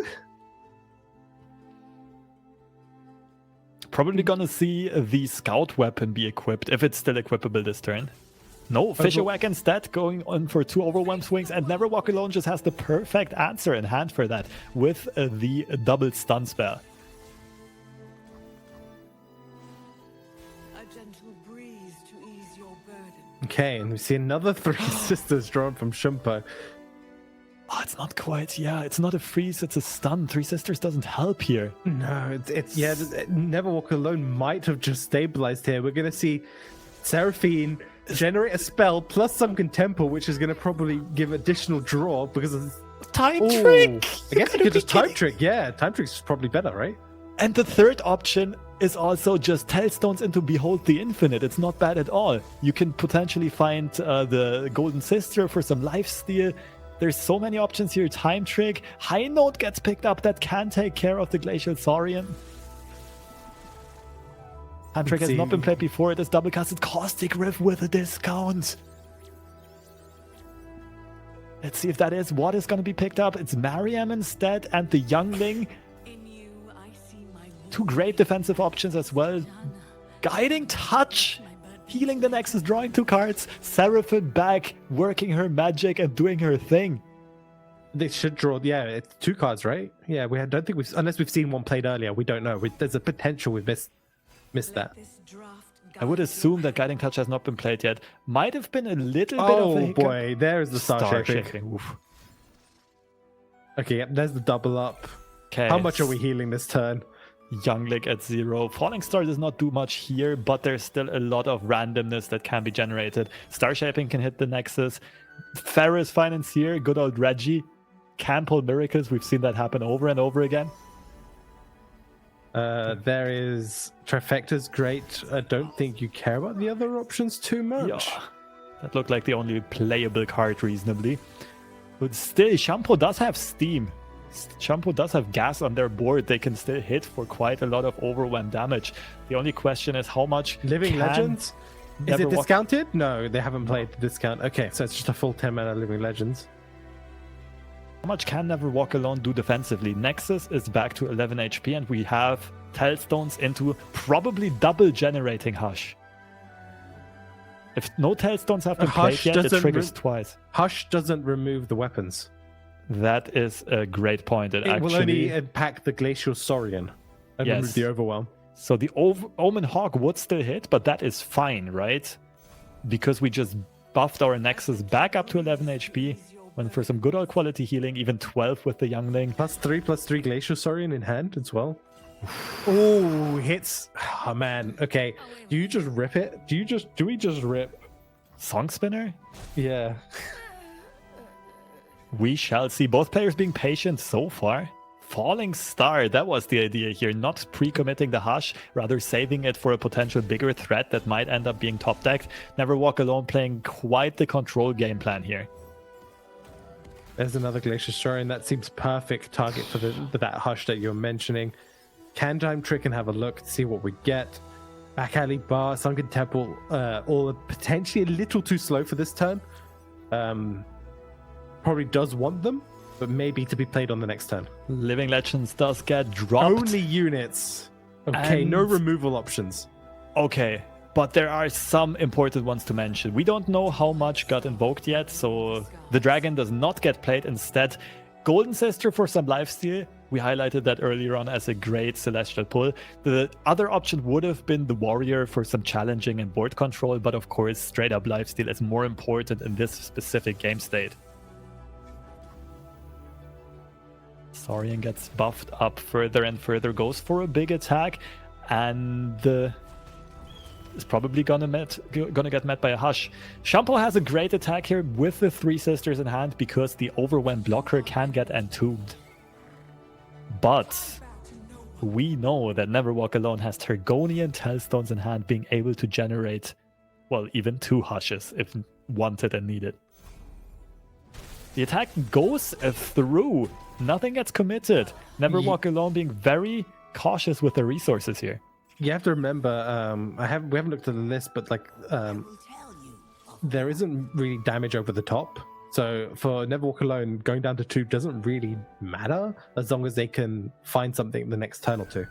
Probably gonna see the scout weapon be equipped if it's still equipable this turn. No, Fisherwhack instead going on for 2 Overwhelm swings, and Never Walk Alone just has the perfect answer in hand for that with the double stun spell. A gentle breeze to ease your burden. Okay, and we see another Three Sisters drawn from Shumpo. Oh, it's not quite. Yeah, it's not a freeze, it's a stun. Three Sisters doesn't help here. No, Never Walk Alone might have just stabilized here. We're going to see Seraphine generate a spell plus some Contempo, which is going to probably give additional draw because of Time Trick! I guess you could just Time Trick. Yeah, Time Trick's probably better, right? And the third option is also just Tellstones into Behold the Infinite. It's not bad at all. You can potentially find the Golden Sister for some lifesteal. There's so many options here. Time Trick. High Note gets picked up. That can take care of the Glacial Saurian. Time Trick has not been played before. It is double casted Caustic Rift with a discount. Let's see if that is what is going to be picked up. It's Mariam instead and the Youngling. Two great defensive options as well. Guiding Touch. Healing the Nexus, drawing 2 cards. Seraphine back, working her magic and doing her thing. They should draw, yeah, it's 2 cards, right? Yeah, don't think unless we've seen one played earlier, we don't know. There's a potential we've missed that. I would assume that Guiding Touch has not been played yet. Might have been a little bit of a hiccup. Oh boy, there's the Star Shaping. Oof. Okay, yep, there's the double up. Okay. How much are we healing this turn? Youngling at 0. Falling Star does not do much here, but there's still a lot of randomness that can be generated. Star Shaping can hit the Nexus. Ferris Financier, good old Reggie, can pull miracles. We've seen that happen over and over again. There is Trifecta's great. I don't think you care about the other options too much. Yeah, that looked like the only playable card reasonably. But still, Shampoo does have Steam. Shampoo does have gas on their board. They can still hit for quite a lot of overwhelm damage. The only question is how much Living Legends? Is it discounted? No, they haven't played the discount. Okay, so it's just a full 10 mana Living Legends. How much can Never Walk Alone do defensively? Nexus is back to 11 HP and we have Tellstones into probably double generating Hush. If no Tellstones have been played yet, it triggers twice. Hush doesn't remove the weapons. That is a great point. It will only impact the Glacial Saurian and remove the Overwhelm. So the Omen Hawk would still hit, but that is fine, right? Because we just buffed our Nexus back up to 11 HP. Went for some good old quality healing, even 12 with the Youngling. +3/+3 Glacial Saurian in hand as well. Oh, hits. Oh man. Okay. Do you just rip it? Do we just rip? Song Spinner? Yeah. We shall see. Both players being patient so far. Falling Star, that was the idea here. Not pre-committing the Hush, rather saving it for a potential bigger threat that might end up being top decked. Never Walk Alone playing quite the control game plan here. There's another Glacier Saurian. That seems perfect target for that Hush that you're mentioning. Can Time Trick and have a look to see what we get. Back Alley Bar, Sunken Temple, all potentially a little too slow for this turn. Probably does want them, but maybe to be played on the next turn. Living Legends does get dropped. Only units. Okay, no removal options. Okay, but there are some important ones to mention. We don't know how much got invoked yet, so the dragon does not get played. Instead, Golden Sister for some lifesteal. We highlighted that earlier on as a great celestial pull. The other option would have been the warrior for some challenging and board control, but of course, straight up lifesteal is more important in this specific game state. Saurian gets buffed up further and further, goes for a big attack, and is probably gonna get met by a Hush. Shampoo has a great attack here with the 3 sisters in hand because the overwhelm blocker can get entombed. But we know that Never Walk Alone has Targonian Tellstones in hand, being able to generate, well, even 2 Hushes if wanted and needed. The attack goes through. Nothing gets committed. Never Walk Alone being very cautious with the resources here. You have to remember, we haven't looked at the list, but like there isn't really damage over the top. So for Never Walk Alone, going down to 2 doesn't really matter as long as they can find something the next turn or 2.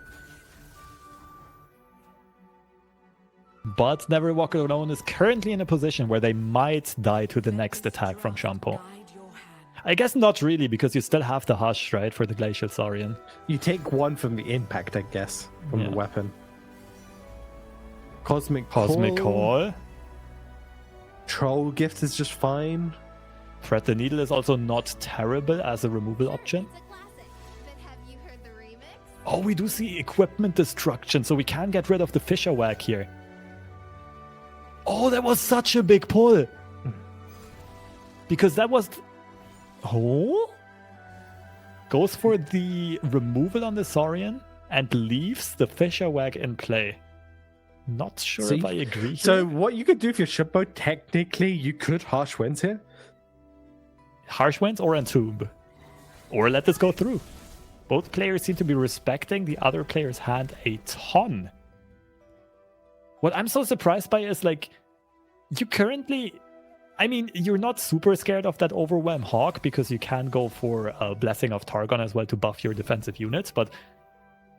But Never Walk Alone is currently in a position where they might die to the next attack from Shampoo. I guess not really, because you still have the Hush, right, for the Glacial Saurian. You take 1 from the impact, I guess, from the weapon. Cosmic Call. Troll Gift is just fine. Thread the Needle is also not terrible as a removal option. Oh, we do see equipment destruction, so we can get rid of the Fisher Whack here. Oh, that was such a big pull. Because that was... Oh? Goes for the removal on the Saurian and leaves the Fisher Whack in play. Not sure if I agree here. So what you could do if you're Shippo, technically you could Harsh Winds here. Harsh Winds or Entomb. Or let this go through. Both players seem to be respecting the other player's hand a ton. What I'm so surprised by is, like, you currently... I mean, you're not super scared of that Overwhelm Hawk because you can go for a Blessing of Targon as well to buff your defensive units, but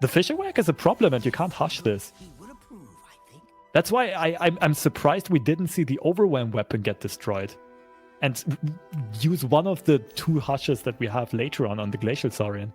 the Fisher Whack is a problem and you can't Hush this. That's why I'm surprised we didn't see the Overwhelm weapon get destroyed and use one of the 2 Hushes that we have later on the Glacial Saurian.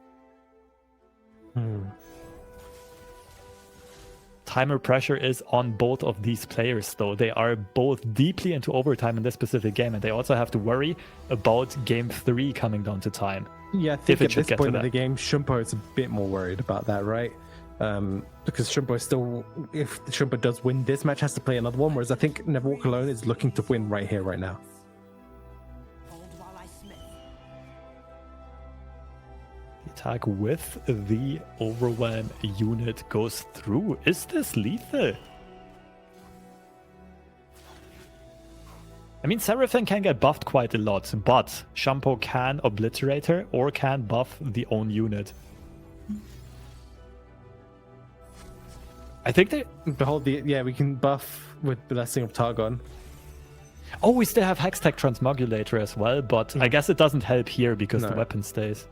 Timer pressure is on both of these players, though. They are both deeply into overtime in this specific game, and they also have to worry about Game 3 coming down to time. Yeah, I think at this point in the game, Shumpo is a bit more worried about that, right? Because Shumpo is still, if Shumpo does win this match, has to play another one, whereas I think Never Walk Alone is looking to win right here, right now. Attack with the Overwhelm unit goes through. Is this lethal? I mean, Seraphim can get buffed quite a lot, but Shampoo can obliterate her or can buff the own unit. I think they... Behold, we can buff with Blessing of Targon. Oh, we still have Hextech Transmogulator as well, but I guess it doesn't help here because the weapon stays.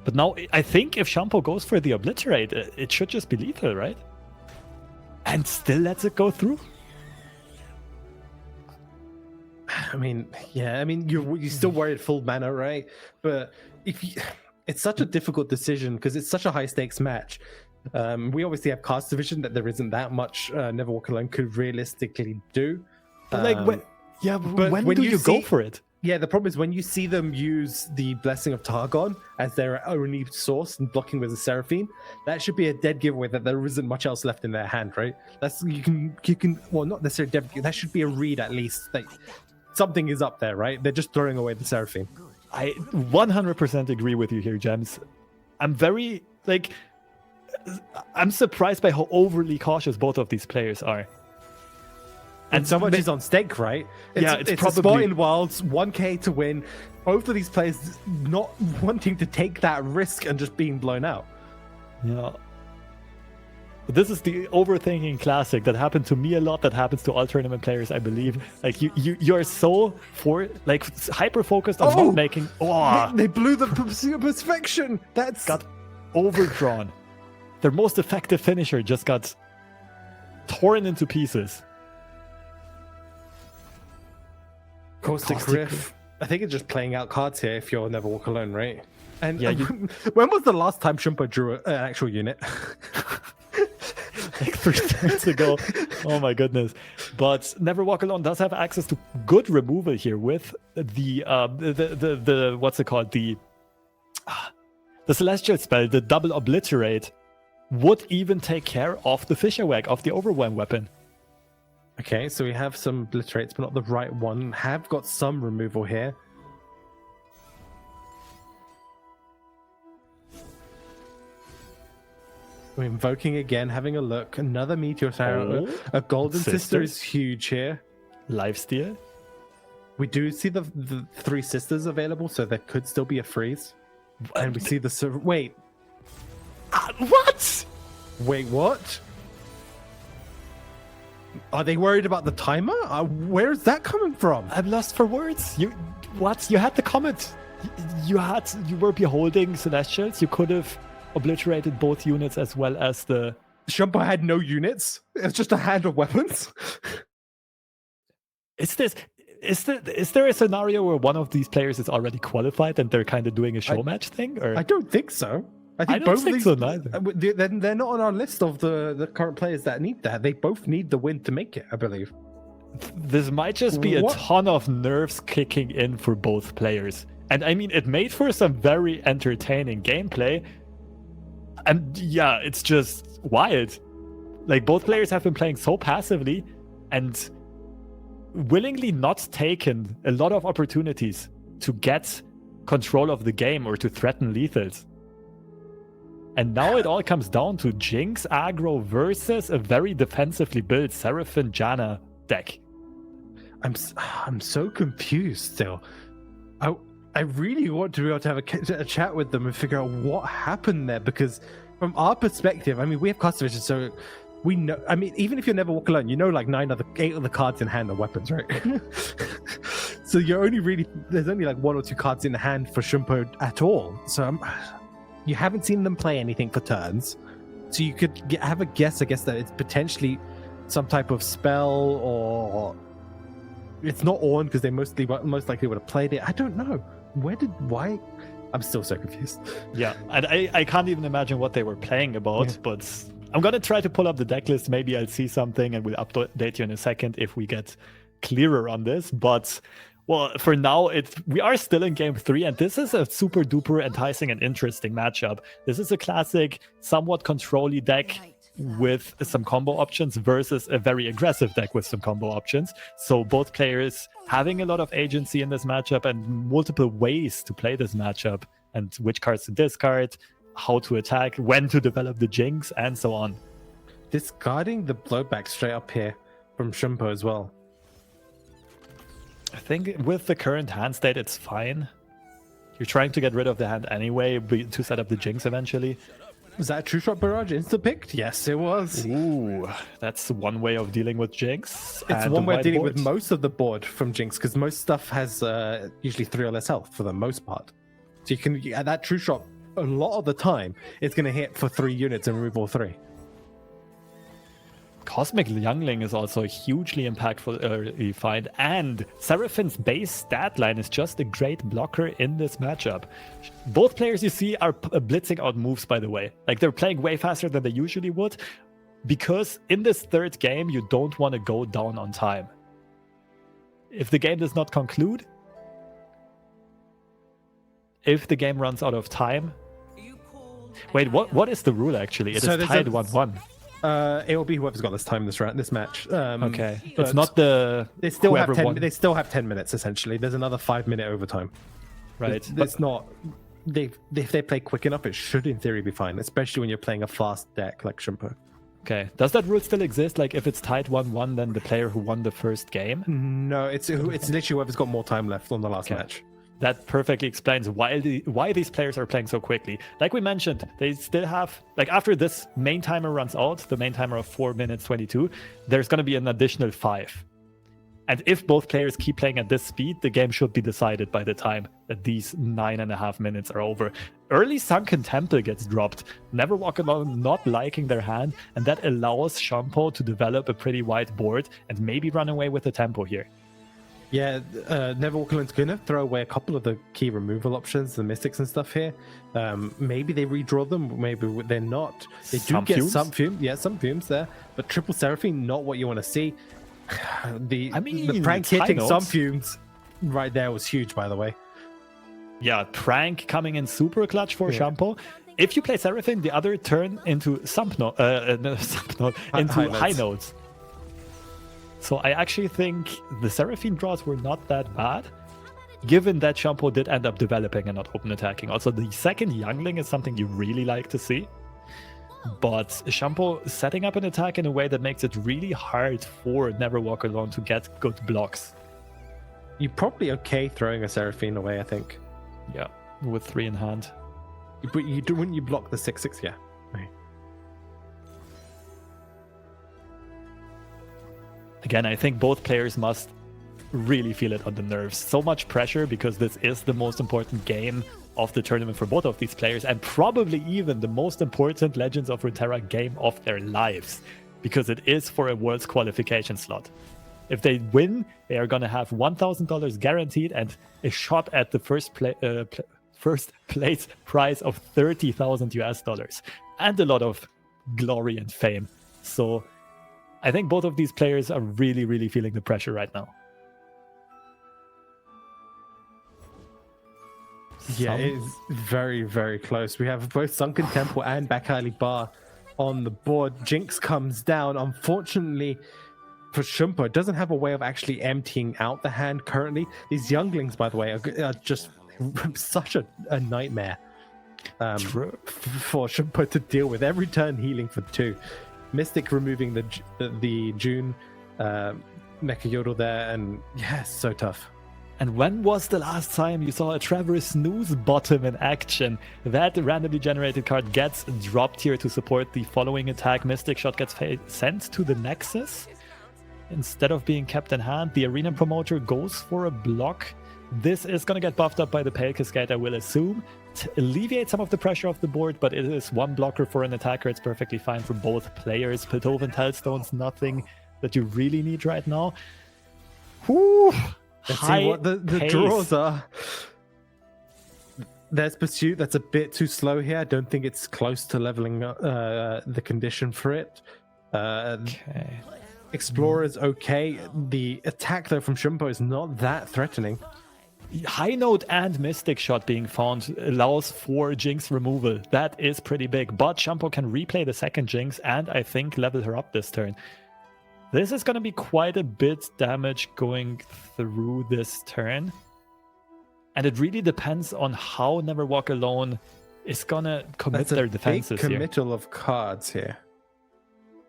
But now, I think if Shampoo goes for the Obliterate, it should just be lethal, right? And still lets it go through? I mean, yeah, I mean, you're still worried full mana, right? But it's such a difficult decision because it's such a high stakes match. We obviously have cast division that there isn't that much Never Walk Alone could realistically do. But like, when do you go for it? Yeah, the problem is when you see them use the Blessing of Targon as their only source and blocking with the Seraphine, that should be a dead giveaway that there isn't much else left in their hand, right? That's you can well, not necessarily dead, that should be a read at least. Like something is up there, right? They're just throwing away the Seraphine. I 100% agree with you here, Gems. I'm very, like, I'm surprised by how overly cautious both of these players are. And so much is on stake, right? It's probably a spot in Wilds, 1k to win. Both of these players not wanting to take that risk and just being blown out. Yeah. But this is the overthinking classic that happened to me a lot. That happens to all tournament players, I believe. Like you are so hyper focused on not making. Oh, they blew the perfection. That's got overdrawn. Their most effective finisher just got torn into pieces. Caustic Griff. I think it's just playing out cards here if you'll never walk alone, right? And yeah, when was the last time Shumpo drew an actual unit? Like 3 turns ago. Oh my goodness. But Never Walk Alone does have access to good removal here with the what's it called? The Celestial spell, the double obliterate, would even take care of the Fisherwag, of the Overwhelm weapon. Okay, so we have some obliterates, but not the right one. Have got some removal here. We're invoking again, having a look. Another Meteor Arrow. A Golden Sister is huge here. Lifesteal. We do see the 3 sisters available, so there could still be a freeze. And we see the... Wait. What? Wait, what? Are they worried about the timer? Where's that coming from? I'm lost for words. You had the comment. You were beholding Celestials. You could have obliterated both units as well as the... Shumpo had no units. It's just a hand of weapons. Is there a scenario where one of these players is already qualified and they're kind of doing a show match thing? Or I don't think so. I don't think so neither. They're not on our list of the current players that need that. They both need the win to make it, I believe. This might just be a ton of nerves kicking in for both players. And I mean, it made for some very entertaining gameplay. And yeah, it's just wild. Like, both players have been playing so passively and willingly not taken a lot of opportunities to get control of the game or to threaten lethals. And now it all comes down to Jinx aggro versus a very defensively built Seraphine Janna deck. I'm so confused still. I really want to be able to have a chat with them and figure out what happened there, because from our perspective, I mean, we have Costa Vision, so we know. I mean, even if you never walk alone, you know, like 8 of the cards in hand are weapons, right? So there's only like 1 or 2 cards in hand for Shumpo at all. So you haven't seen them play anything for turns, so you could have a guess, I guess, that it's potentially some type of spell, or it's not on because they most likely would have played it. I don't know. Why? I'm still so confused. Yeah, and I can't even imagine what they were playing about, but I'm gonna try to pull up the deck list. Maybe I'll see something and we'll update you in a second if we get clearer on this. But well, for now, we are still in game 3, and this is a super duper enticing and interesting matchup. This is a classic, somewhat control-y deck with some combo options versus a very aggressive deck with some combo options. So both players having a lot of agency in this matchup and multiple ways to play this matchup, and which cards to discard, how to attack, when to develop the Jinx, and so on. Discarding the blowback straight up here from Shumpo as well. I think with the current hand state, it's fine. You're trying to get rid of the hand anyway to set up the Jinx eventually. Was that a True Shot Barrage insta-picked? Yes, it was. Ooh, that's one way of dealing with Jinx. It's one way of dealing with most of the board from Jinx, because most stuff has usually 3 or less health for the most part. So you can, that True Shot, a lot of the time, it's going to hit for 3 units and remove all 3. Cosmic Youngling is also hugely impactful find, and Seraphine's base stat line is just a great blocker in this matchup. Both players you see are blitzing out moves, by the way. Like, they're playing way faster than they usually would, because in this 3rd game, you don't want to go down on time. If the game does not conclude, if the game runs out of time... Wait, what is the rule actually? It is tied 1-1. It will be whoever's got this time this match. Okay, it's not the they still have 10 minutes essentially. There's another 5-minute overtime. right? It's not. If they play quick enough, it should in theory be fine, especially when you're playing a fast deck like Shumpo. Okay. Does that rule still exist? Like if it's tied 1-1, then the player who won the first game? No, it's literally whoever's got more time left on the last match. That perfectly explains why these players are playing so quickly. Like we mentioned, they still have, like after this main timer runs out, the main timer of 4 minutes 22, there's going to be an additional 5. And if both players keep playing at this speed, the game should be decided by the time that these 9.5 minutes are over. Early Sunken Temple gets dropped. Never Walk Alone not liking their hand, and that allows Shumpo to develop a pretty wide board and maybe run away with the tempo here. Yeah, Never Walk Alone's going to throw away a couple of the key removal options, the Mystics and stuff here. Maybe they redraw them, maybe they're not. They do get some fumes. Yeah, some fumes there. But Triple Seraphine, not what you want to see. The prank hitting some fumes right there was huge, by the way. Yeah, prank coming in super clutch for Shumpo. If you play Seraphine, the other turn into high notes. So I actually think the Seraphine draws were not that bad, given that Shumpo did end up developing and not open attacking. Also, the second Youngling is something you really like to see. But Shumpo setting up an attack in a way that makes it really hard for Never Walk Alone to get good blocks. You're probably okay throwing a Seraphine away, I think. Yeah, with 3 in hand. But wouldn't you block the 6/6? Yeah. Right. Again, I think both players must really feel it on the nerves. So much pressure because this is the most important game of the tournament for both of these players, and probably even the most important Legends of Runeterra game of their lives, because it is for a Worlds qualification slot. If they win, they are going to have $1,000 guaranteed and a shot at the first place prize of $30,000 and a lot of glory and fame. So I think both of these players are really, really feeling the pressure right now. Yeah, it is very, very close. We have both Sunken Temple and Bakali Bar on the board. Jinx comes down. Unfortunately for Shumpo, it doesn't have a way of actually emptying out the hand currently. These Younglings, by the way, are just such a nightmare for Shumpo to deal with. Every turn healing for 2. Mystic removing the June Mecha Yodel there, and yeah, so tough. And when was the last time you saw a Traverse Snooze bottom in action? That randomly generated card gets dropped here to support the following attack. Mystic Shot gets sent to the Nexus instead of being kept in hand. The Arena Promoter goes for a block. This is going to get buffed up by the Pale Cascade, I will assume, to alleviate some of the pressure off the board, but it is one blocker for an attacker. It's perfectly fine for both players. Piltover Hellstone's nothing that you really need right now. Whew. Let's see what the draws are. There's Pursuit. That's a bit too slow here. I don't think it's close to leveling the condition for it. Okay. Explorer's okay. The attack, though, from Shumpo is not that threatening. High Note and Mystic Shot being found allows for Jinx removal. That is pretty big. But Shumpo can replay the second Jinx and I think level her up this turn. This is going to be quite a bit damage going through this turn. And it really depends on how Never Walk Alone is going to commit their defenses here. Committal of cards here.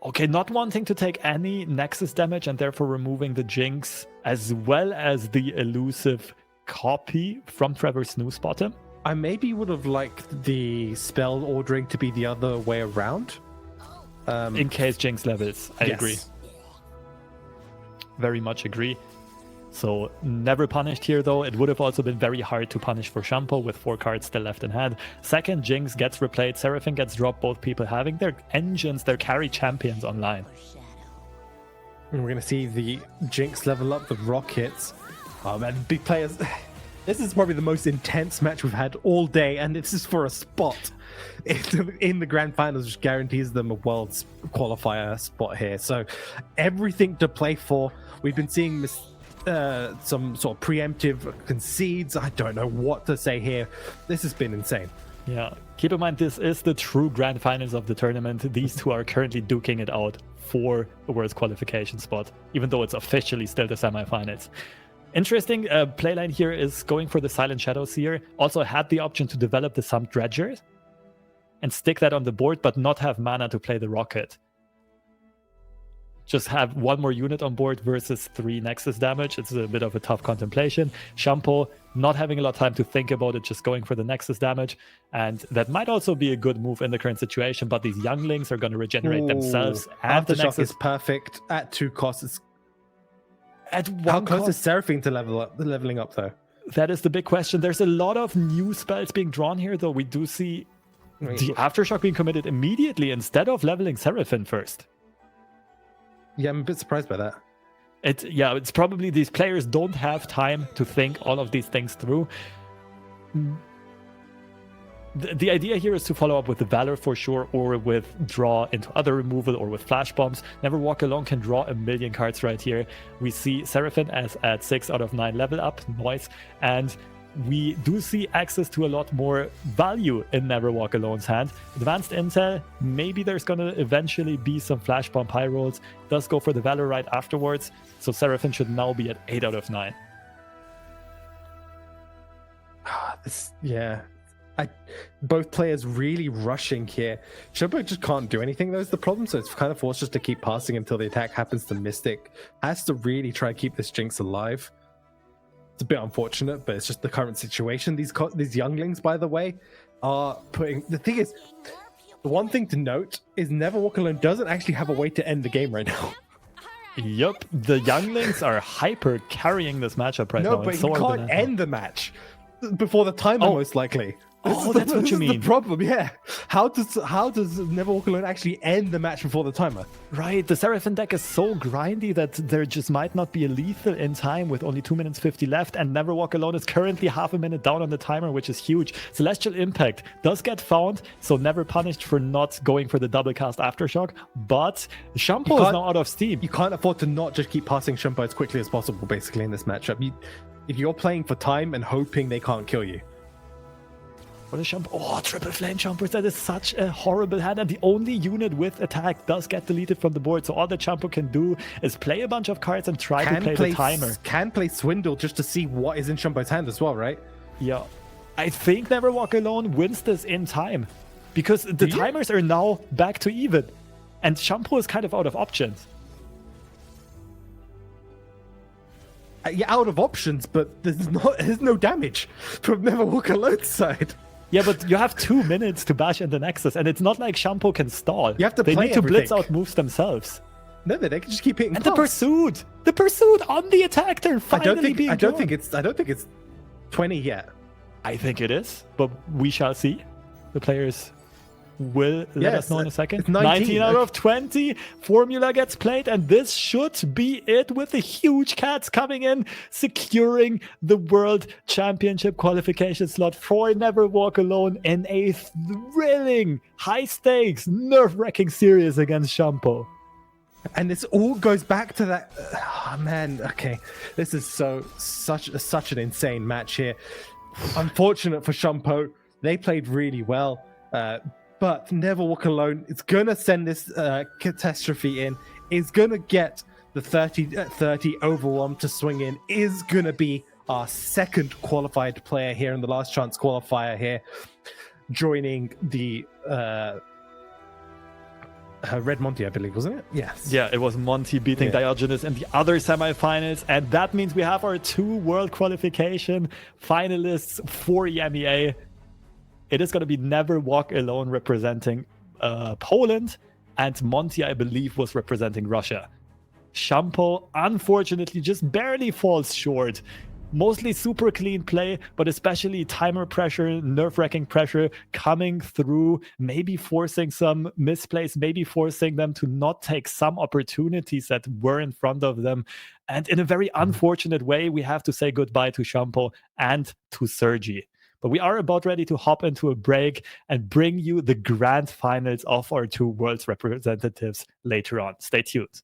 Okay, not wanting to take any Nexus damage and therefore removing the Jinx as well as the elusive copy from Traverse Snooze bottom. I maybe would have liked the spell ordering to be the other way around. In case Jinx levels, I agree. Very much agree. So never punished here though. It would have also been very hard to punish for Shumpo with 4 cards still left in hand. Second Jinx gets replayed. Seraphine gets dropped. Both people having their engines, their carry champions online. And we're going to see the Jinx level up the Rockets. Oh man, big players. This is probably the most intense match we've had all day, and this is for a spot in the grand finals, which guarantees them a Worlds qualifier spot here. So everything to play for. We've been seeing some sort of preemptive concedes. I don't know what to say here. This has been insane. Yeah, keep in mind this is the true grand finals of the tournament. These two are currently duking it out for a Worlds qualification spot, even though it's officially still the semifinals. Interesting playline here is going for the Silent Shadow Seer. Also had the option to develop the Sump Dredger and stick that on the board, but not have mana to play the Rocket. Just have one more unit on board versus 3 Nexus damage. It's a bit of a tough contemplation. Shampoo not having a lot of time to think about it, just going for the Nexus damage. And that might also be a good move in the current situation, but these younglings are going to regenerate themselves. And the Aftershock Nexus is perfect at 2 costs. It's at how one close cost. is Seraphine to leveling up, though? That is the big question. There's a lot of new spells being drawn here, though. We do see the Aftershock being committed immediately instead of leveling Seraphine first. Yeah, I'm a bit surprised by that. It's probably these players don't have time to think all of these things through. The idea here is to follow up with the Valor for sure, or with draw into other removal, or with Flash Bombs. Never Walk Alone can draw a million cards right here. We see Seraphine as at 6 out of 9 level up, noise, and we do see access to a lot more value in Never Walk Alone's hand. Advanced Intel, maybe there's going to eventually be some Flash Bomb high rolls. Does go for the Valor right afterwards, so Seraphine should now be at 8 out of 9. Both players really rushing here. Showboat just can't do anything, though, is the problem, so it's kind of forced just to keep passing until the attack happens to Mystic. Has to really try to keep this Jinx alive. It's a bit unfortunate, but it's just the current situation. These younglings, by the way, are putting... The thing is, the one thing to note is Never Walk Alone doesn't actually have a way to end the game right now. Yup, the younglings are hyper carrying this matchup right now. No, but he can't end the match before the timer, most likely. That's what you mean. This is the problem, yeah. How does Never Walk Alone actually end the match before the timer? Right, the Seraphine deck is so grindy that there just might not be a lethal in time with only 2 minutes 50 left, and Never Walk Alone is currently half a minute down on the timer, which is huge. Celestial Impact does get found, so never punished for not going for the double cast Aftershock, but Shampoo is now out of steam. You can't afford to not just keep passing Shampoo as quickly as possible, basically, in this matchup. If you're playing for time and hoping they can't kill you. What a Shampoo. Oh, triple flame Shampoo. That is such a horrible hand. And the only unit with attack does get deleted from the board. So all that Shampoo can do is play a bunch of cards and try to play the timer. Can play Swindle just to see what is in Shampoo's hand as well, right? Yeah. I think Never Walk Alone wins this in time. Because the timers are now back to even. And Shampoo is kind of out of options. Yeah, out of options, but there's no damage from Never Walk Alone's side. Yeah, but you have 2 minutes to bash in the Nexus, and it's not like Shampoo can stall. You have to They play need to blitz everything. out moves themselves. No, they can just keep hitting. And cards. the pursuit on the attack turn finally being I don't drawn. think it's 20 yet. I think it is, but we shall see. The players will let us know in a second. It's 19 out of 20. Formula gets played, and this should be it, with the huge cats coming in, securing the World Championship qualification slot for Never Walk Alone in a thrilling, high-stakes, nerve-wracking series against Shampoo. And this all goes back to that. Oh, man, okay, this is such an insane match here. Unfortunate for Shampoo, they played really well. But Never Walk Alone is going to send this catastrophe in, is going to get the 30 overwhelm to swing in, is going to be our second qualified player here in the last chance qualifier here, joining the Red Monty, I believe, wasn't it? Yes. Yeah, it was Monty beating Diogenes in the other semifinals, and that means we have our 2 world qualification finalists for EMEA. It is going to be Never Walk Alone representing Poland, and Monty, I believe, was representing Russia. Shampoo, unfortunately, just barely falls short. Mostly super clean play, but especially timer pressure, nerve-wracking pressure coming through, maybe forcing some misplays, maybe forcing them to not take some opportunities that were in front of them. And in a very unfortunate way, we have to say goodbye to Shampoo and to Sergi. But we are about ready to hop into a break and bring you the grand finals of our 2 world's representatives later on. Stay tuned.